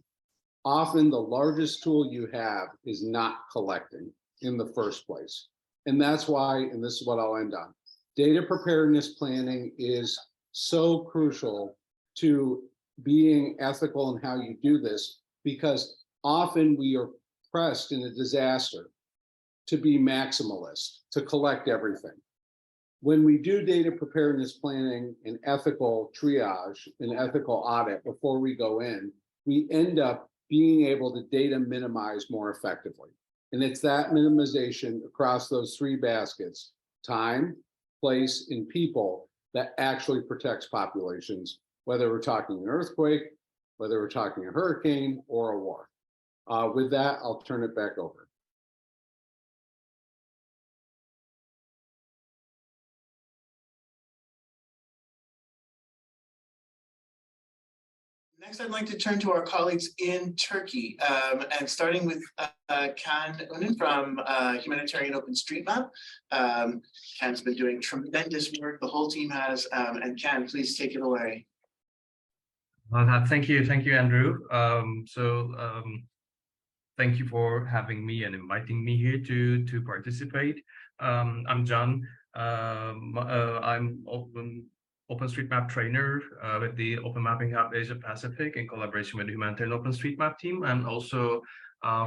Often the largest tool you have is not collecting in the first place. And that's why, and this is what I'll end on, data preparedness planning is so crucial to being ethical in how you do this, because often we are pressed in a disaster to be maximalist, to collect everything. When we do data preparedness planning and ethical triage and ethical audit before we go in, we end up being able to data minimize more effectively. And it's that minimization across those three baskets, time, place, and people, that actually protects populations, whether we're talking an earthquake, whether we're talking a hurricane, or a war. With that, I'll turn it back over. Next, I'd like to turn to our colleagues in Turkey, and starting with Can Unen from Humanitarian OpenStreetMap. Can's been doing tremendous work, the whole team has, and Can, please take it away. Well, thank you, Andrew. Thank you for having me and inviting me here to participate. I'm John. I'm OpenStreetMap trainer with the Open Mapping Hub Asia Pacific in collaboration with the Humanitarian OpenStreetMap team, and also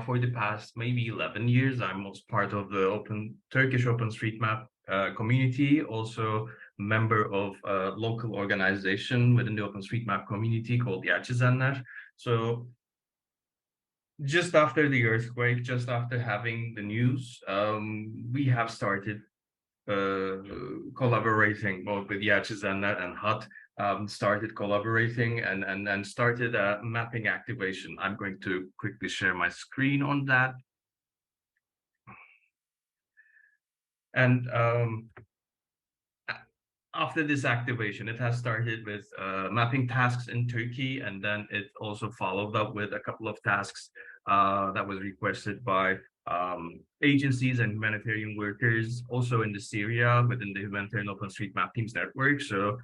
for the past maybe 11 years, I'm also part of the Turkish OpenStreetMap community, also member of a local organization within the OpenStreetMap community called Yerçizenler. So just after the earthquake, just after having the news, we have started collaborating both with Yerçizenler and HUT, started collaborating and started a mapping activation. I'm going to quickly share my screen on that. And after this activation, it has started with mapping tasks in Turkey, and then it also followed up with a couple of tasks that was requested by agencies and humanitarian workers, also in Syria within the Humanitarian OpenStreetMap Teams network. So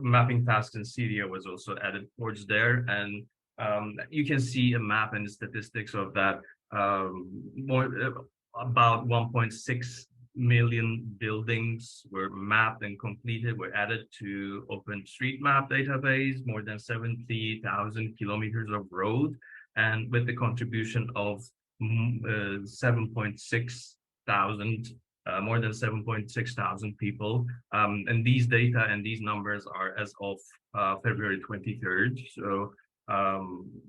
mapping tasks in Syria was also added towards there, and you can see a map and the statistics of that about 1.6 million buildings were mapped and completed, were added to OpenStreetMap database, more than 70,000 kilometers of road, and with the contribution of 7.6 thousand, more than 7.6 thousand people. And these data and these numbers are as of February 23rd. So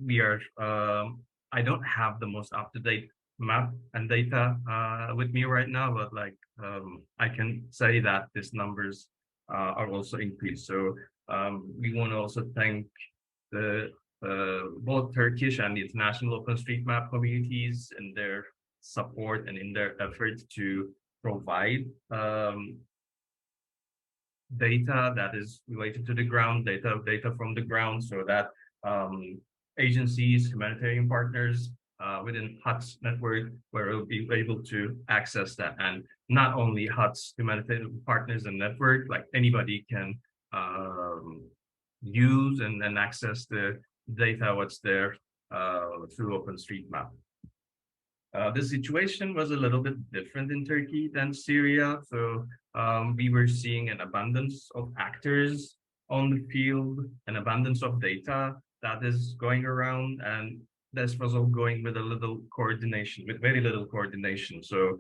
we are, I don't have the most up-to-date map and data with me right now, but like I can say that these numbers are also increased. So we want to also thank the both Turkish and the international OpenStreetMap communities in their support and in their efforts to provide data that is related to the ground, data from the ground, so that agencies, humanitarian partners within HUT's network will be able to access that. And not only HUT's humanitarian partners and network, like anybody can use and access the data what's there through OpenStreetMap. The situation was a little bit different in Turkey than Syria. So we were seeing an abundance of actors on the field, an abundance of data that is going around, and this was all going with a little coordination, with very little coordination. So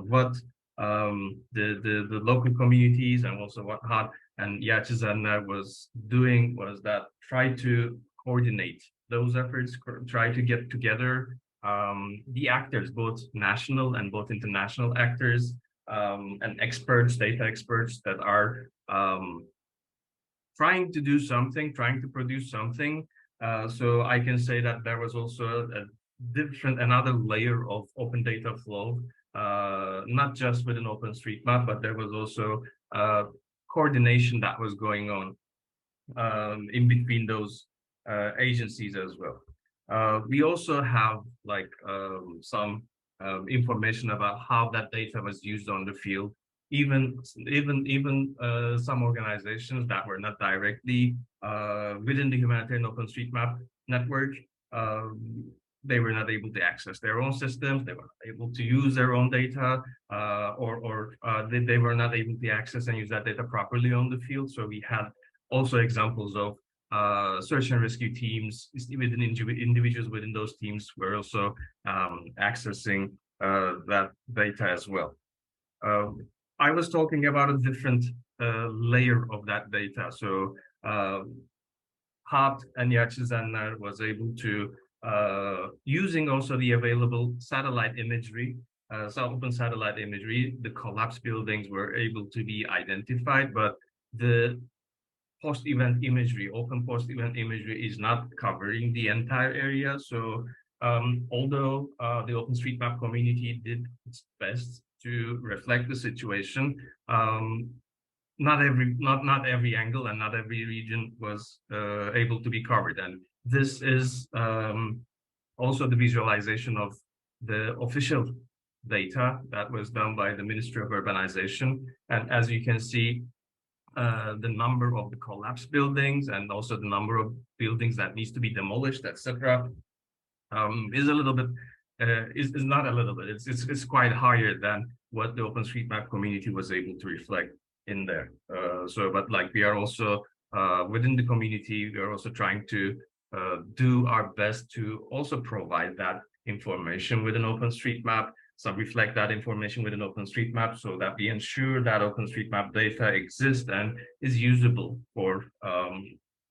what the local communities and also what HUT and HDSI was doing was that try to coordinate those efforts, try to get together the actors, both national and both international actors, and experts, data experts that are trying to do something, trying to produce something. So I can say that there was also another layer of open data flow, not just within OpenStreetMap, but there was also coordination that was going on in between those agencies as well. We also have like some information about how that data was used on the field. Even some organizations that were not directly within the humanitarian OpenStreetMap network, they were not able to access their own systems. They were not able to use their own data, or they were not able to access and use that data properly on the field. So we had also examples of search and rescue teams within individuals within those teams were also accessing that data as well. I was talking about a different layer of that data. So HUT and HDSI was able to, using also the available satellite imagery, open satellite imagery, the collapsed buildings were able to be identified, but the post-event imagery, open post-event imagery is not covering the entire area. So although the OpenStreetMap community did its best to reflect the situation, not every angle and not every region was able to be covered. And this is also the visualization of the official data that was done by the Ministry of Urbanization. And as you can see, the number of the collapsed buildings and also the number of buildings that needs to be demolished, etc., is a little bit, is not a little bit, it's quite higher than what the OpenStreetMap community was able to reflect in there. So, but like we are also within the community, we are also trying to do our best to also provide that information within OpenStreetMap. So reflect that information within OpenStreetMap so that we ensure that OpenStreetMap data exists and is usable for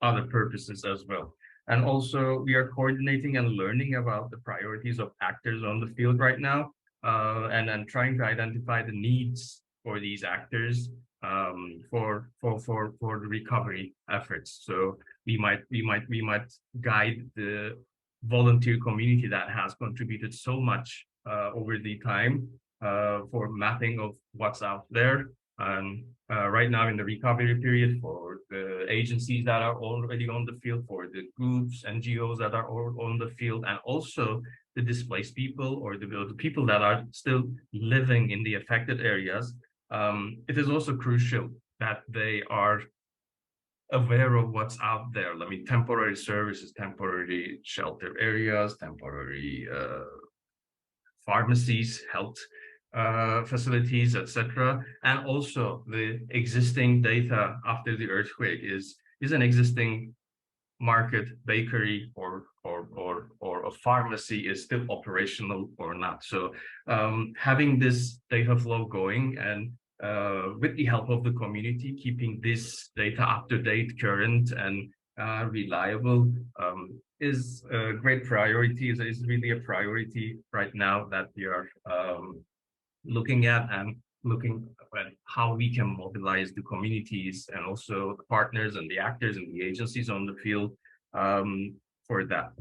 other purposes as well. And also we are coordinating and learning about the priorities of actors on the field right now, and then trying to identify the needs for these actors for the recovery efforts. So we might guide the volunteer community that has contributed so much over the time for mapping of what's out there. And right now in the recovery period, for the agencies that are already on the field, for the groups, NGOs that are on the field, and also the displaced people or the people that are still living in the affected areas, it is also crucial that they are aware of what's out there. I mean, temporary services, temporary shelter areas, temporary pharmacies, health facilities, etc. And also the existing data after the earthquake is an existing market, bakery, or a pharmacy is still operational or not. So having this data flow going and with the help of the community, keeping this data up to date, current, and reliable is a great priority. Is really a priority right now that we are looking at and looking at how we can mobilize the communities and also the partners and the actors and the agencies on the field for that.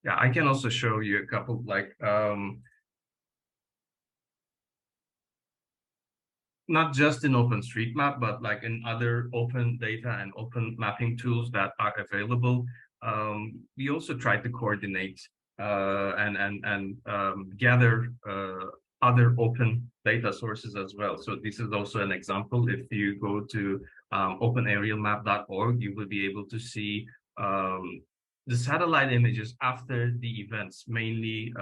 Yeah, I can also show you a couple like not just in OpenStreetMap, but like in other open data and open mapping tools that are available. We also try to coordinate and gather other open data sources as well. So this is also an example. If you go to openaerialmap.org, you will be able to see the satellite images after the events, mainly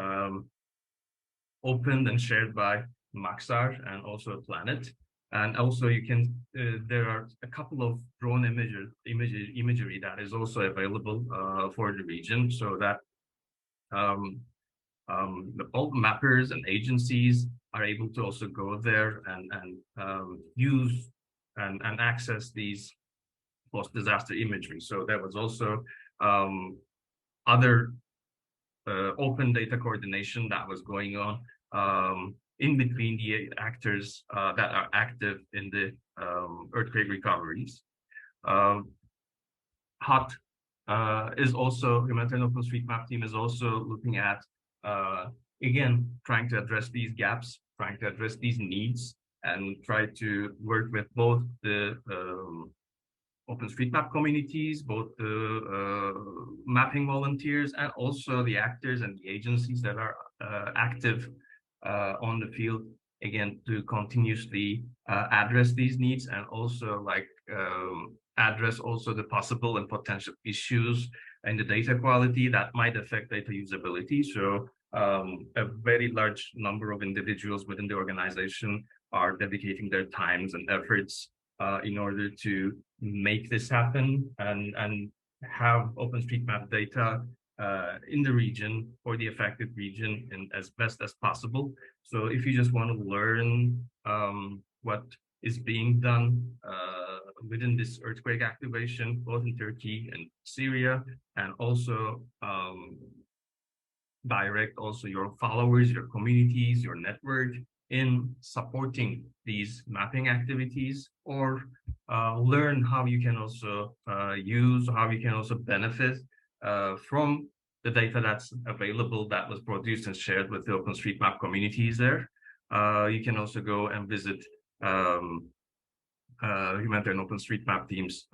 opened and shared by Maxar and also Planet. And also you can, there are a couple of drone imagery that is also available for the region, so that all mappers and agencies are able to also go there and use and access these post-disaster imagery. So there was also other open data coordination that was going on in between the actors that are active in the earthquake recoveries. HOT is also, Humanitarian OpenStreetMap team is also looking at, again, trying to address these gaps, trying to address these needs, and try to work with both the OpenStreetMap communities, both the mapping volunteers, and also the actors and the agencies that are active on the field, again, to continuously address these needs and also like address also the possible and potential issues in the data quality that might affect data usability. So a very large number of individuals within the organization are dedicating their times and efforts in order to make this happen and have OpenStreetMap data in the region or the affected region in as best as possible. So if you just want to learn what is being done within this earthquake activation, both in Turkey and Syria, and also direct also your followers, your communities, your network in supporting these mapping activities, or learn how you can also use, how you can also benefit from the data that's available that was produced and shared with the OpenStreetMap communities there. You can also go and visit Humanitarian OpenStreetMap team's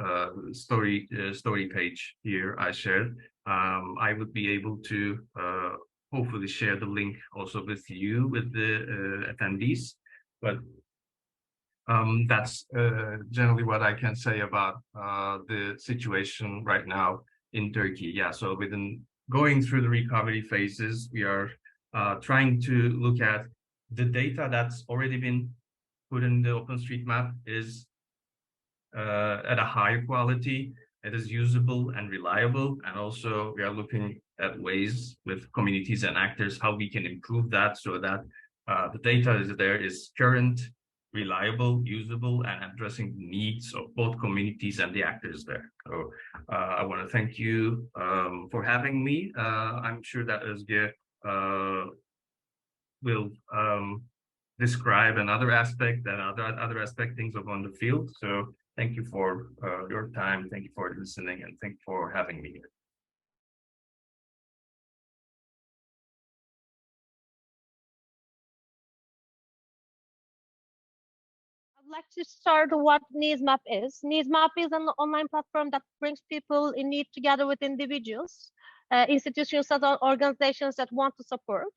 story page here I shared. I would be able to hopefully share the link also with you, with the attendees, but that's generally what I can say about the situation right now in Turkey. Yeah, so within going through the recovery phases, we are trying to look at the data that's already been put in the OpenStreetMap is at a higher quality, it is usable and reliable, and also we are looking at ways with communities and actors how we can improve that so that the data is current, reliable, usable, and addressing the needs of both communities and the actors there. So I want to thank you for having me. I'm sure that Özge will describe another aspect and other aspect things on the field. So thank you for your time. Thank you for listening, and thank you for having me here. I'd like to start what NeedsMap is. NeedsMap is an online platform that brings people in need together with individuals, institutions, and organizations that want to support.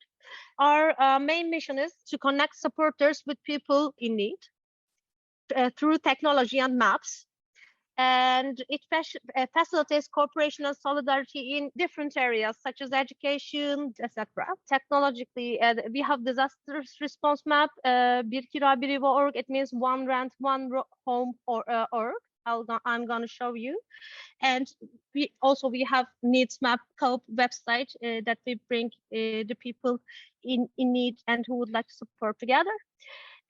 Our main mission is to connect supporters with people in need through technology and maps. and it facilitates cooperation and solidarity in different areas such as education, etc. Technologically, we have disaster response map, Bir Kira Bir Yuva org. It means one rent, one home org. I'm going to show you. And we have needs map cope website that we bring the people in need and who would like to support together.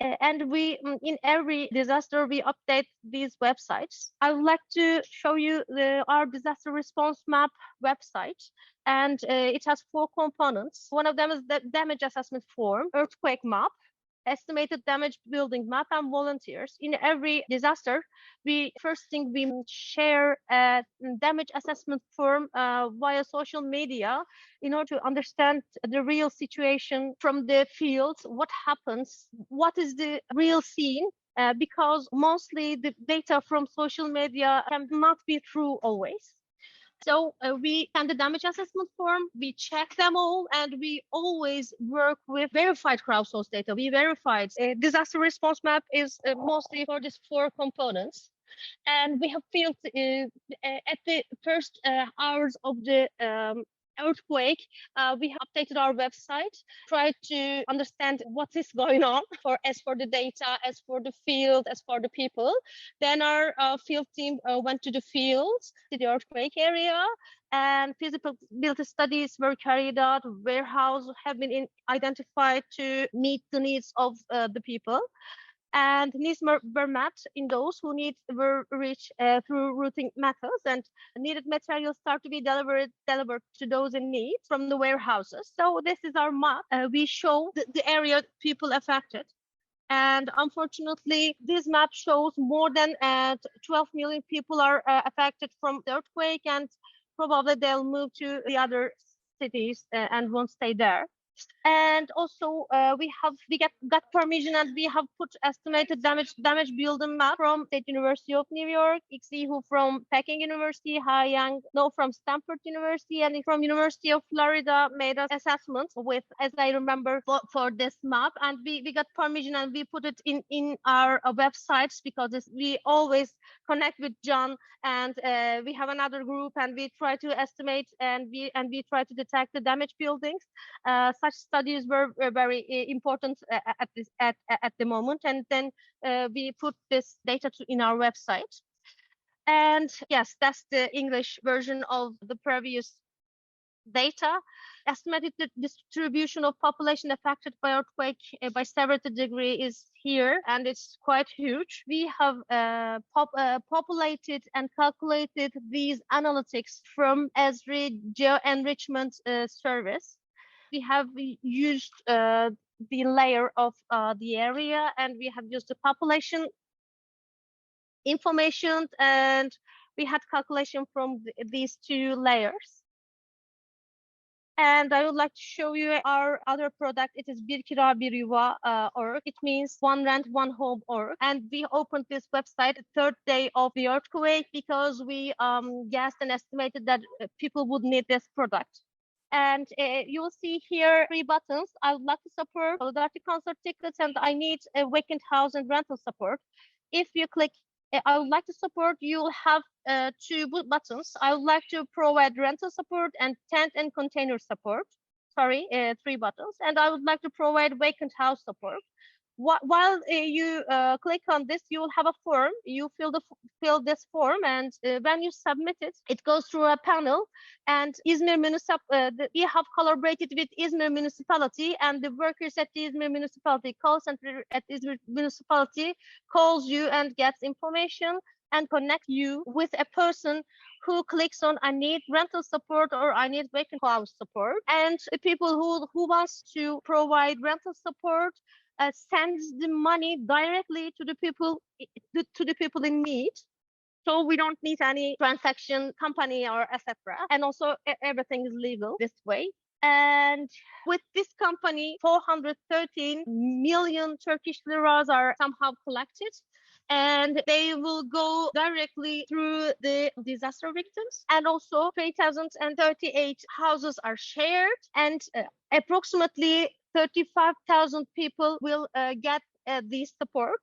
And we, in every disaster, we update these websites. I would like to show you our disaster response map website, and it has 4 components. One of them is the damage assessment form, earthquake map, estimated damage building map, and volunteers. In every disaster, we share a damage assessment form via social media in order to understand the real situation from the field, what happens, what is the real scene, because mostly the data from social media cannot be true always. So we send the damage assessment form, we check them all, and we always work with verified crowdsourced data. We verified. Disaster response map is mostly for these 4 components. And we have felt at the first hours of the earthquake, we have updated our website, tried to understand what is going on as for the data, as for the field, as for the people. Then our field team went to the field, to the earthquake area, and feasibility studies were carried out. Warehouses have been identified to meet the needs of the people. And needs were mapped in those who were reached through routing methods, and needed materials start to be delivered to those in need from the warehouses. So this is our map. We show the area people affected. And unfortunately, this map shows more than 12 million people are affected from the earthquake, and probably they'll move to the other cities and won't stay there. And also we got permission, and we have put estimated damage building map from State University of New York, Ixi from Peking University, Ha Yang from Stanford University, and from University of Florida made us assessments with, as I remember, for this map. And we got permission, and we put it in our websites, because we always connect with John, and we have another group, and we try to estimate, and we try to detect the damage buildings. Such studies were very important at the moment, and then we put this data in our website. And yes, that's the English version of the previous data. Estimated the distribution of population affected by earthquake by severity degree is here, and it's quite huge. We have populated and calculated these analytics from Esri Geo-Enrichment Service. We have used the layer of the area, and we have used the population information, and we had calculation from these 2 layers. And I would like to show you our other product. It is Bir Kira Bir Yuva org. It means one rent, one home org. And we opened this website the 3rd day of the earthquake, because we guessed and estimated that people would need this product. And you will see here 3 buttons. I would like to support solidarity concert tickets, and I need a vacant house and rental support. If you click I would like to support, you'll have 2 buttons. I would like to provide rental support and tent and container support. Sorry, 3 buttons. And I would like to provide vacant house support. While you click on this, you will have a form. You fill this form, and when you submit it, it goes through a panel. And İzmir we have collaborated with İzmir municipality, and the workers at the İzmir municipality call center at İzmir municipality calls you and gets information and connect you with a person who clicks on I need rental support or I need vacant house support. And the people who wants to provide rental support sends the money directly to the people in need. So we don't need any transaction company or etc. And also everything is legal this way. And with this company, 413 million Turkish liras are somehow collected, and they will go directly through the disaster victims. And also 3,038 houses are shared, and approximately 35,000 people will get this support.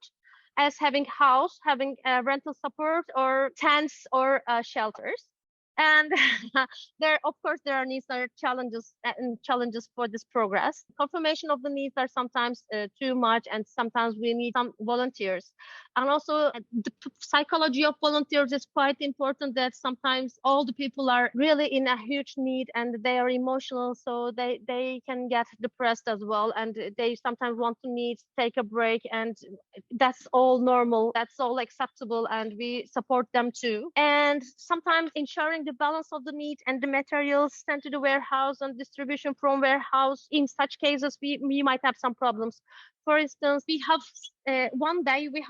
as having house, having rental support or tents or shelters. And there, of course, there are needs, there are challenges for this progress. Confirmation of the needs are sometimes too much, and sometimes we need some volunteers. And also, the psychology of volunteers is quite important. That sometimes all the people are really in a huge need, and they are emotional, so they can get depressed as well, and they sometimes want to take a break, and that's all normal, that's all acceptable, and we support them too. And sometimes ensuring the balance of the need and the materials sent to the warehouse and distribution from warehouse, in such cases we might have some problems. For instance, we have one day we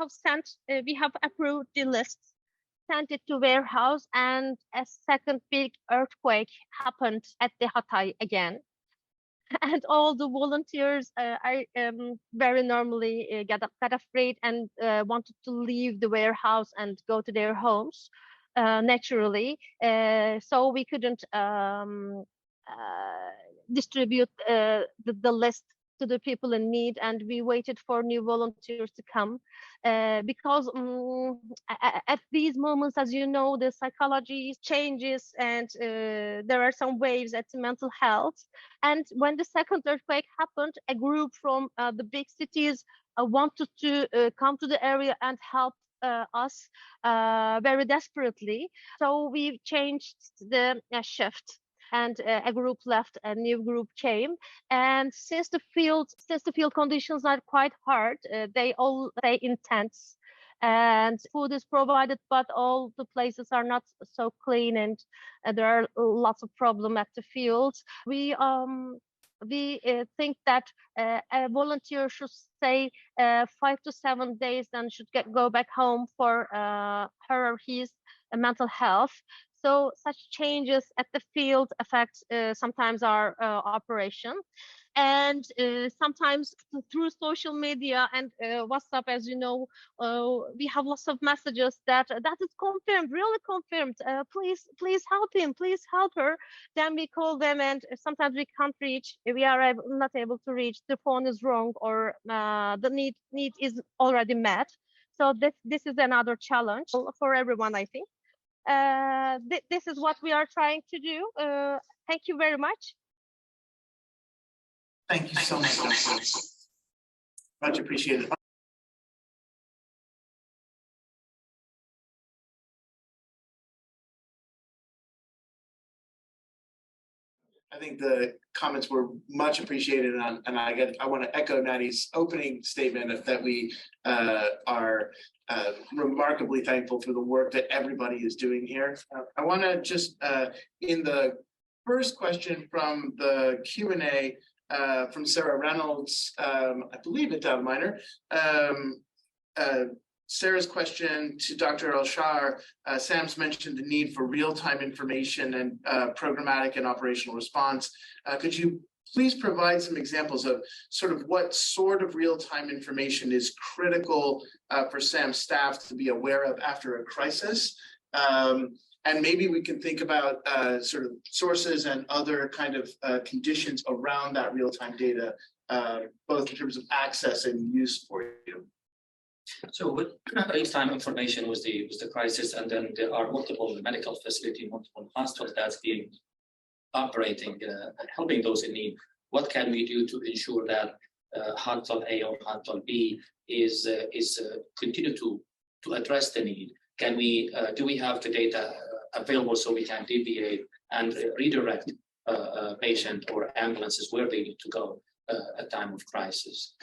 have approved the list, sent it to warehouse, and a second big earthquake happened at the Hatay again. And all the volunteers very normally got afraid and wanted to leave the warehouse and go to their homes naturally. So we couldn't distribute the list to the people in need, and we waited for new volunteers to come because at these moments, as you know, the psychology changes, and there are some waves at mental health. And when the second earthquake happened, a group from the big cities wanted to come to the area and help us very desperately. So we changed the shift, and a group left, a new group came. And since the field conditions are quite hard, they all stay in tents, and food is provided, but all the places are not so clean, and there are lots of problems at the fields. We think that a volunteer should stay 5 to 7 days and should go back home for her or his mental health. So such changes at the field affect sometimes our operation. And sometimes through social media and WhatsApp, as you know, we have lots of messages that is confirmed, really confirmed. Please help him, please help her. Then we call them, and sometimes we can't reach. We are not able to reach. The phone is wrong, or the need is already met. So this is another challenge for everyone, I think. This is what we are trying to do. Thank you very much. Thank you so much. Much appreciated. I think the comments were much appreciated, and I want to echo Nadi's opening statement that we are remarkably thankful for the work that everybody is doing here. I want to just, in the first question from the Q&A from Sarah Reynolds, I believe it's out of minor. Sarah's question to Dr. El-Shar, Sam's mentioned the need for real-time information and programmatic and operational response. Could you please provide some examples of sort of what sort of real-time information is critical for Sam's staff to be aware of after a crisis? And maybe we can think about sort of sources and other kind of conditions around that real-time data, both in terms of access and use for you. So with real-time information was the crisis, and then there are multiple medical facilities, multiple hospitals that's being operating, helping those in need. What can we do to ensure that hospital A or hospital B is continue to address the need? Can we do we have the data available so we can deviate and redirect a patient or ambulances where they need to go at time of crisis?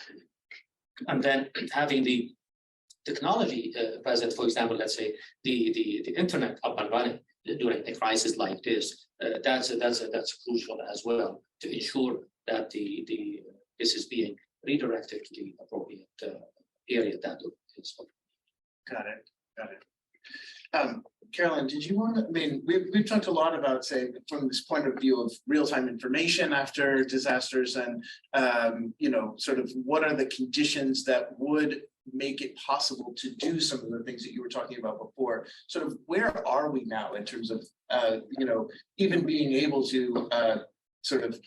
And then having the technology present, for example, let's say the internet up and running during a crisis like this, that's crucial as well to ensure that this is being redirected to the appropriate area that is. Got it. Carolyn, did you want to, I mean, we've talked a lot about, say, from this point of view of real-time information after disasters, and, you know, sort of what are the conditions that would make it possible to do some of the things that you were talking about before? Sort of where are we now in terms of, you know, even being able to sort of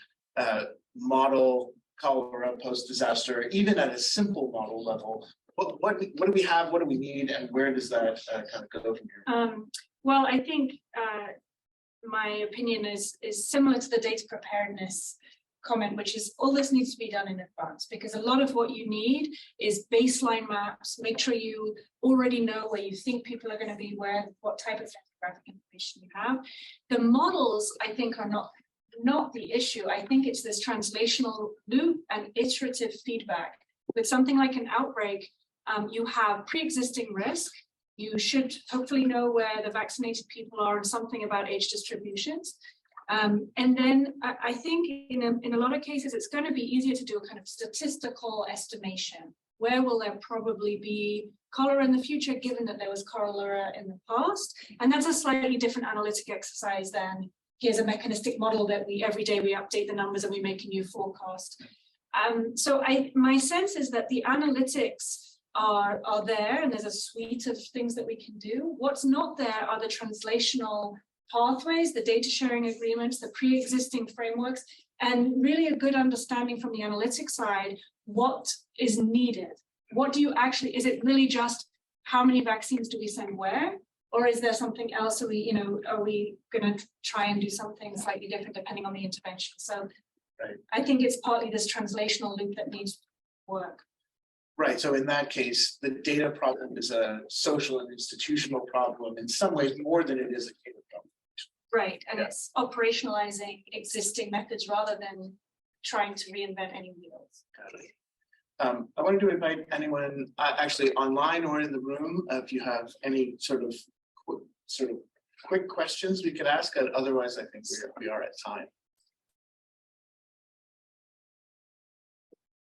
model cholera post-disaster, even at a simple model level, what do we have? What do we need? And where does that kind of go from here? Well, I think my opinion is similar to the data preparedness comment, which is all this needs to be done in advance, because a lot of what you need is baseline maps. Make sure you already know where you think people are going to be, what type of demographic information you have. The models, I think, are not the issue. I think it's this translational loop and iterative feedback. With something like an outbreak, you have pre-existing risk. You should hopefully know where the vaccinated people are and something about age distributions. And then I think in a lot of cases, it's going to be easier to do a kind of statistical estimation. Where will there probably be cholera in the future, given that there was cholera in the past? And that's a slightly different analytic exercise than here's a mechanistic model that every day we update the numbers and we make a new forecast. So my sense is that the analytics are there, and there's a suite of things that we can do. What's not there are the translational pathways, the data sharing agreements, the pre-existing frameworks, and really a good understanding from the analytics side, what is needed. What do you actually, is it really just how many vaccines do we send where? Or is there something else? Are we going to try and do something slightly different depending on the intervention? So right. I think it's partly this translational loop that needs to work. Right. So in that case, the data problem is a social and institutional problem in some ways more than it is a data problem. Right. And it's operationalizing existing methods rather than trying to reinvent any wheels. Got it. I wanted to invite anyone actually online or in the room, if you have any sort of quick questions we could ask. Otherwise, I think we are at time.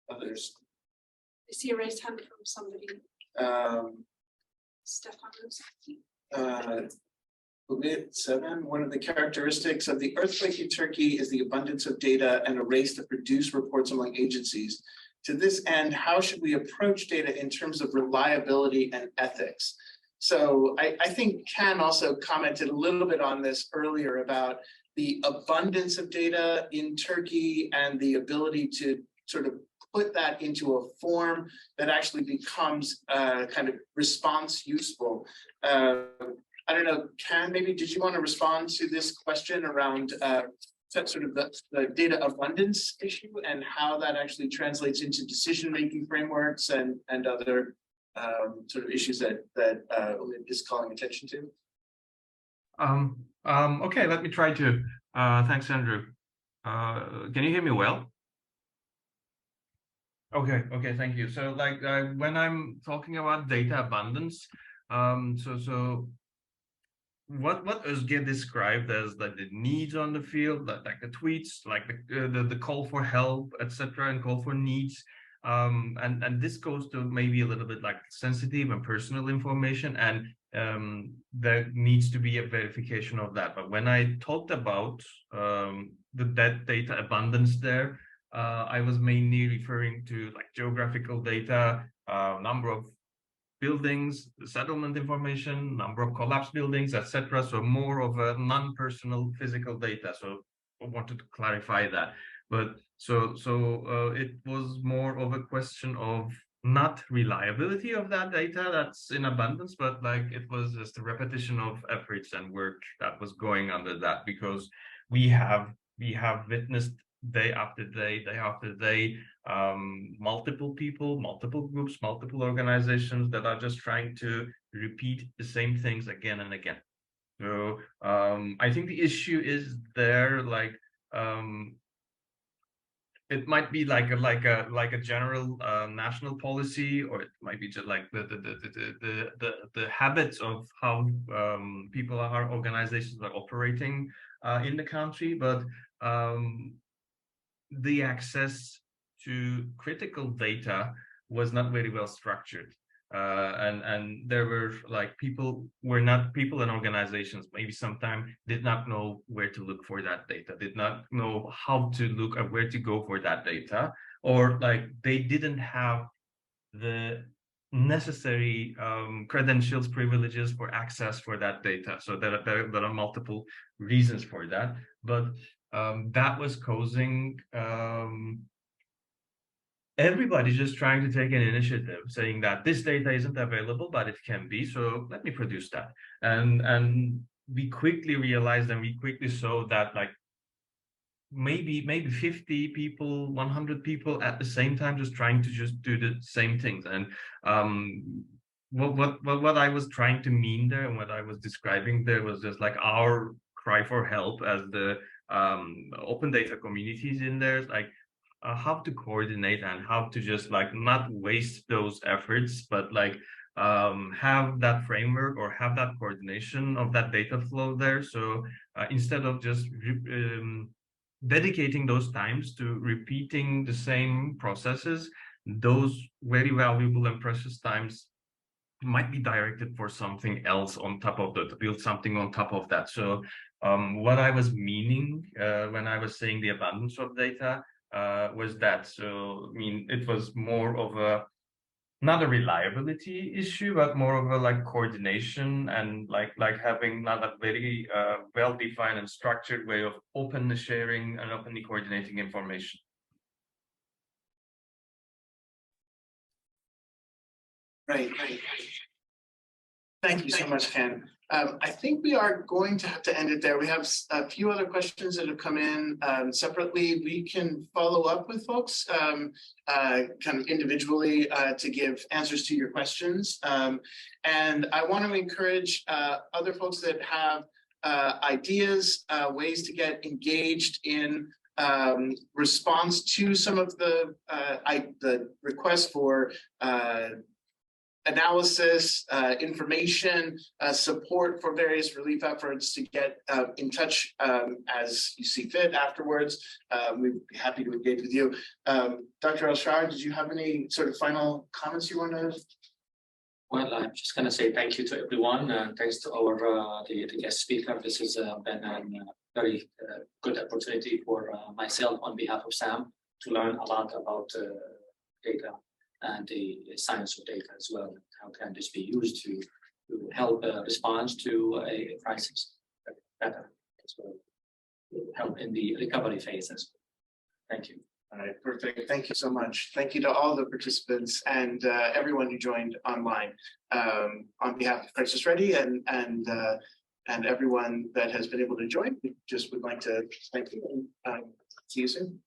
Others. I see a raised hand from somebody. Stefan. One of the characteristics of the earthquake in Turkey is the abundance of data and a race to produce reports among agencies. To this end, how should we approach data in terms of reliability and ethics? So I think Ken also commented a little bit on this earlier about the abundance of data in Turkey and the ability to sort of put that into a form that actually becomes kind of response useful. I don't know, Ken, maybe did you want to respond to this question around sort of the data abundance issue and how that actually translates into decision-making frameworks and other sort of issues that Olymp is calling attention to? Okay, let me try to. Thanks, Andrew. Can you hear me well? Okay, thank you. So like when I'm talking about data abundance, so what Özge described as like the needs on the field, like the tweets, like the call for help, etc., and call for needs, and this goes to maybe a little bit like sensitive and personal information, and there needs to be a verification of that. But when I talked about that data abundance there, I was mainly referring to like geographical data, number of buildings, settlement information, number of collapsed buildings, etc. So more of a non-personal physical data. So I wanted to clarify that. But so it was more of a question of not reliability of that data that's in abundance, but like it was just a repetition of efforts and work that was going under that, because we have witnessed day after day after day, multiple people, multiple groups, multiple organizations that are just trying to repeat the same things again and again. So I think the issue is there, like it might be like a general national policy, or it might be just like the habits of how people are, organizations are operating in the country, but the access to critical data was not very well structured, and there were like people and organizations maybe sometimes did not know where to look for that data, did not know how to look at where to go for that data, or like they didn't have the necessary credentials, privileges for access for that data. So there are multiple reasons for that, but that was causing everybody's just trying to take an initiative, saying that this data isn't available, but it can be. So let me produce that. And we quickly realized, and we quickly saw that like maybe 50 people, 100 people at the same time, just trying to just do the same things. And what I was trying to mean there, and what I was describing there, was just like our cry for help as the open data communities in there, like how to coordinate and how to just like not waste those efforts, but like have that framework or have that coordination of that data flow there. So instead of just dedicating those times to repeating the same processes, those very valuable and precious times might be directed for something else on top of that, to build something on top of that. So what I was meaning when I was saying the abundance of data was that. So I mean, it was more of a, not a reliability issue, but more of a like coordination and like having not a very well-defined and structured way of openly sharing and openly coordinating information. Right. Thank you so much, Ken. I think we are going to have to end it there. We have a few other questions that have come in separately. We can follow up with folks kind of individually to give answers to your questions. And I want to encourage other folks that have ideas, ways to get engaged in response to some of the requests for analysis, information, support for various relief efforts, to get in touch as you see fit afterwards. We'd be happy to engage with you. Dr. El-Shar, did you have any sort of final comments you want to? Well, I'm just going to say thank you to everyone, and thanks to our the guest speaker. This has been a very good opportunity for myself on behalf of SAM to learn a lot about data and the science of data as well. How can this be used to help respond to a crisis better as well, help in the recovery phase as well. Thank you. All right, perfect. Thank you so much. Thank you to all the participants and everyone who joined online. On behalf of CrisisReady and everyone that has been able to join, we just would like to thank you and see you soon.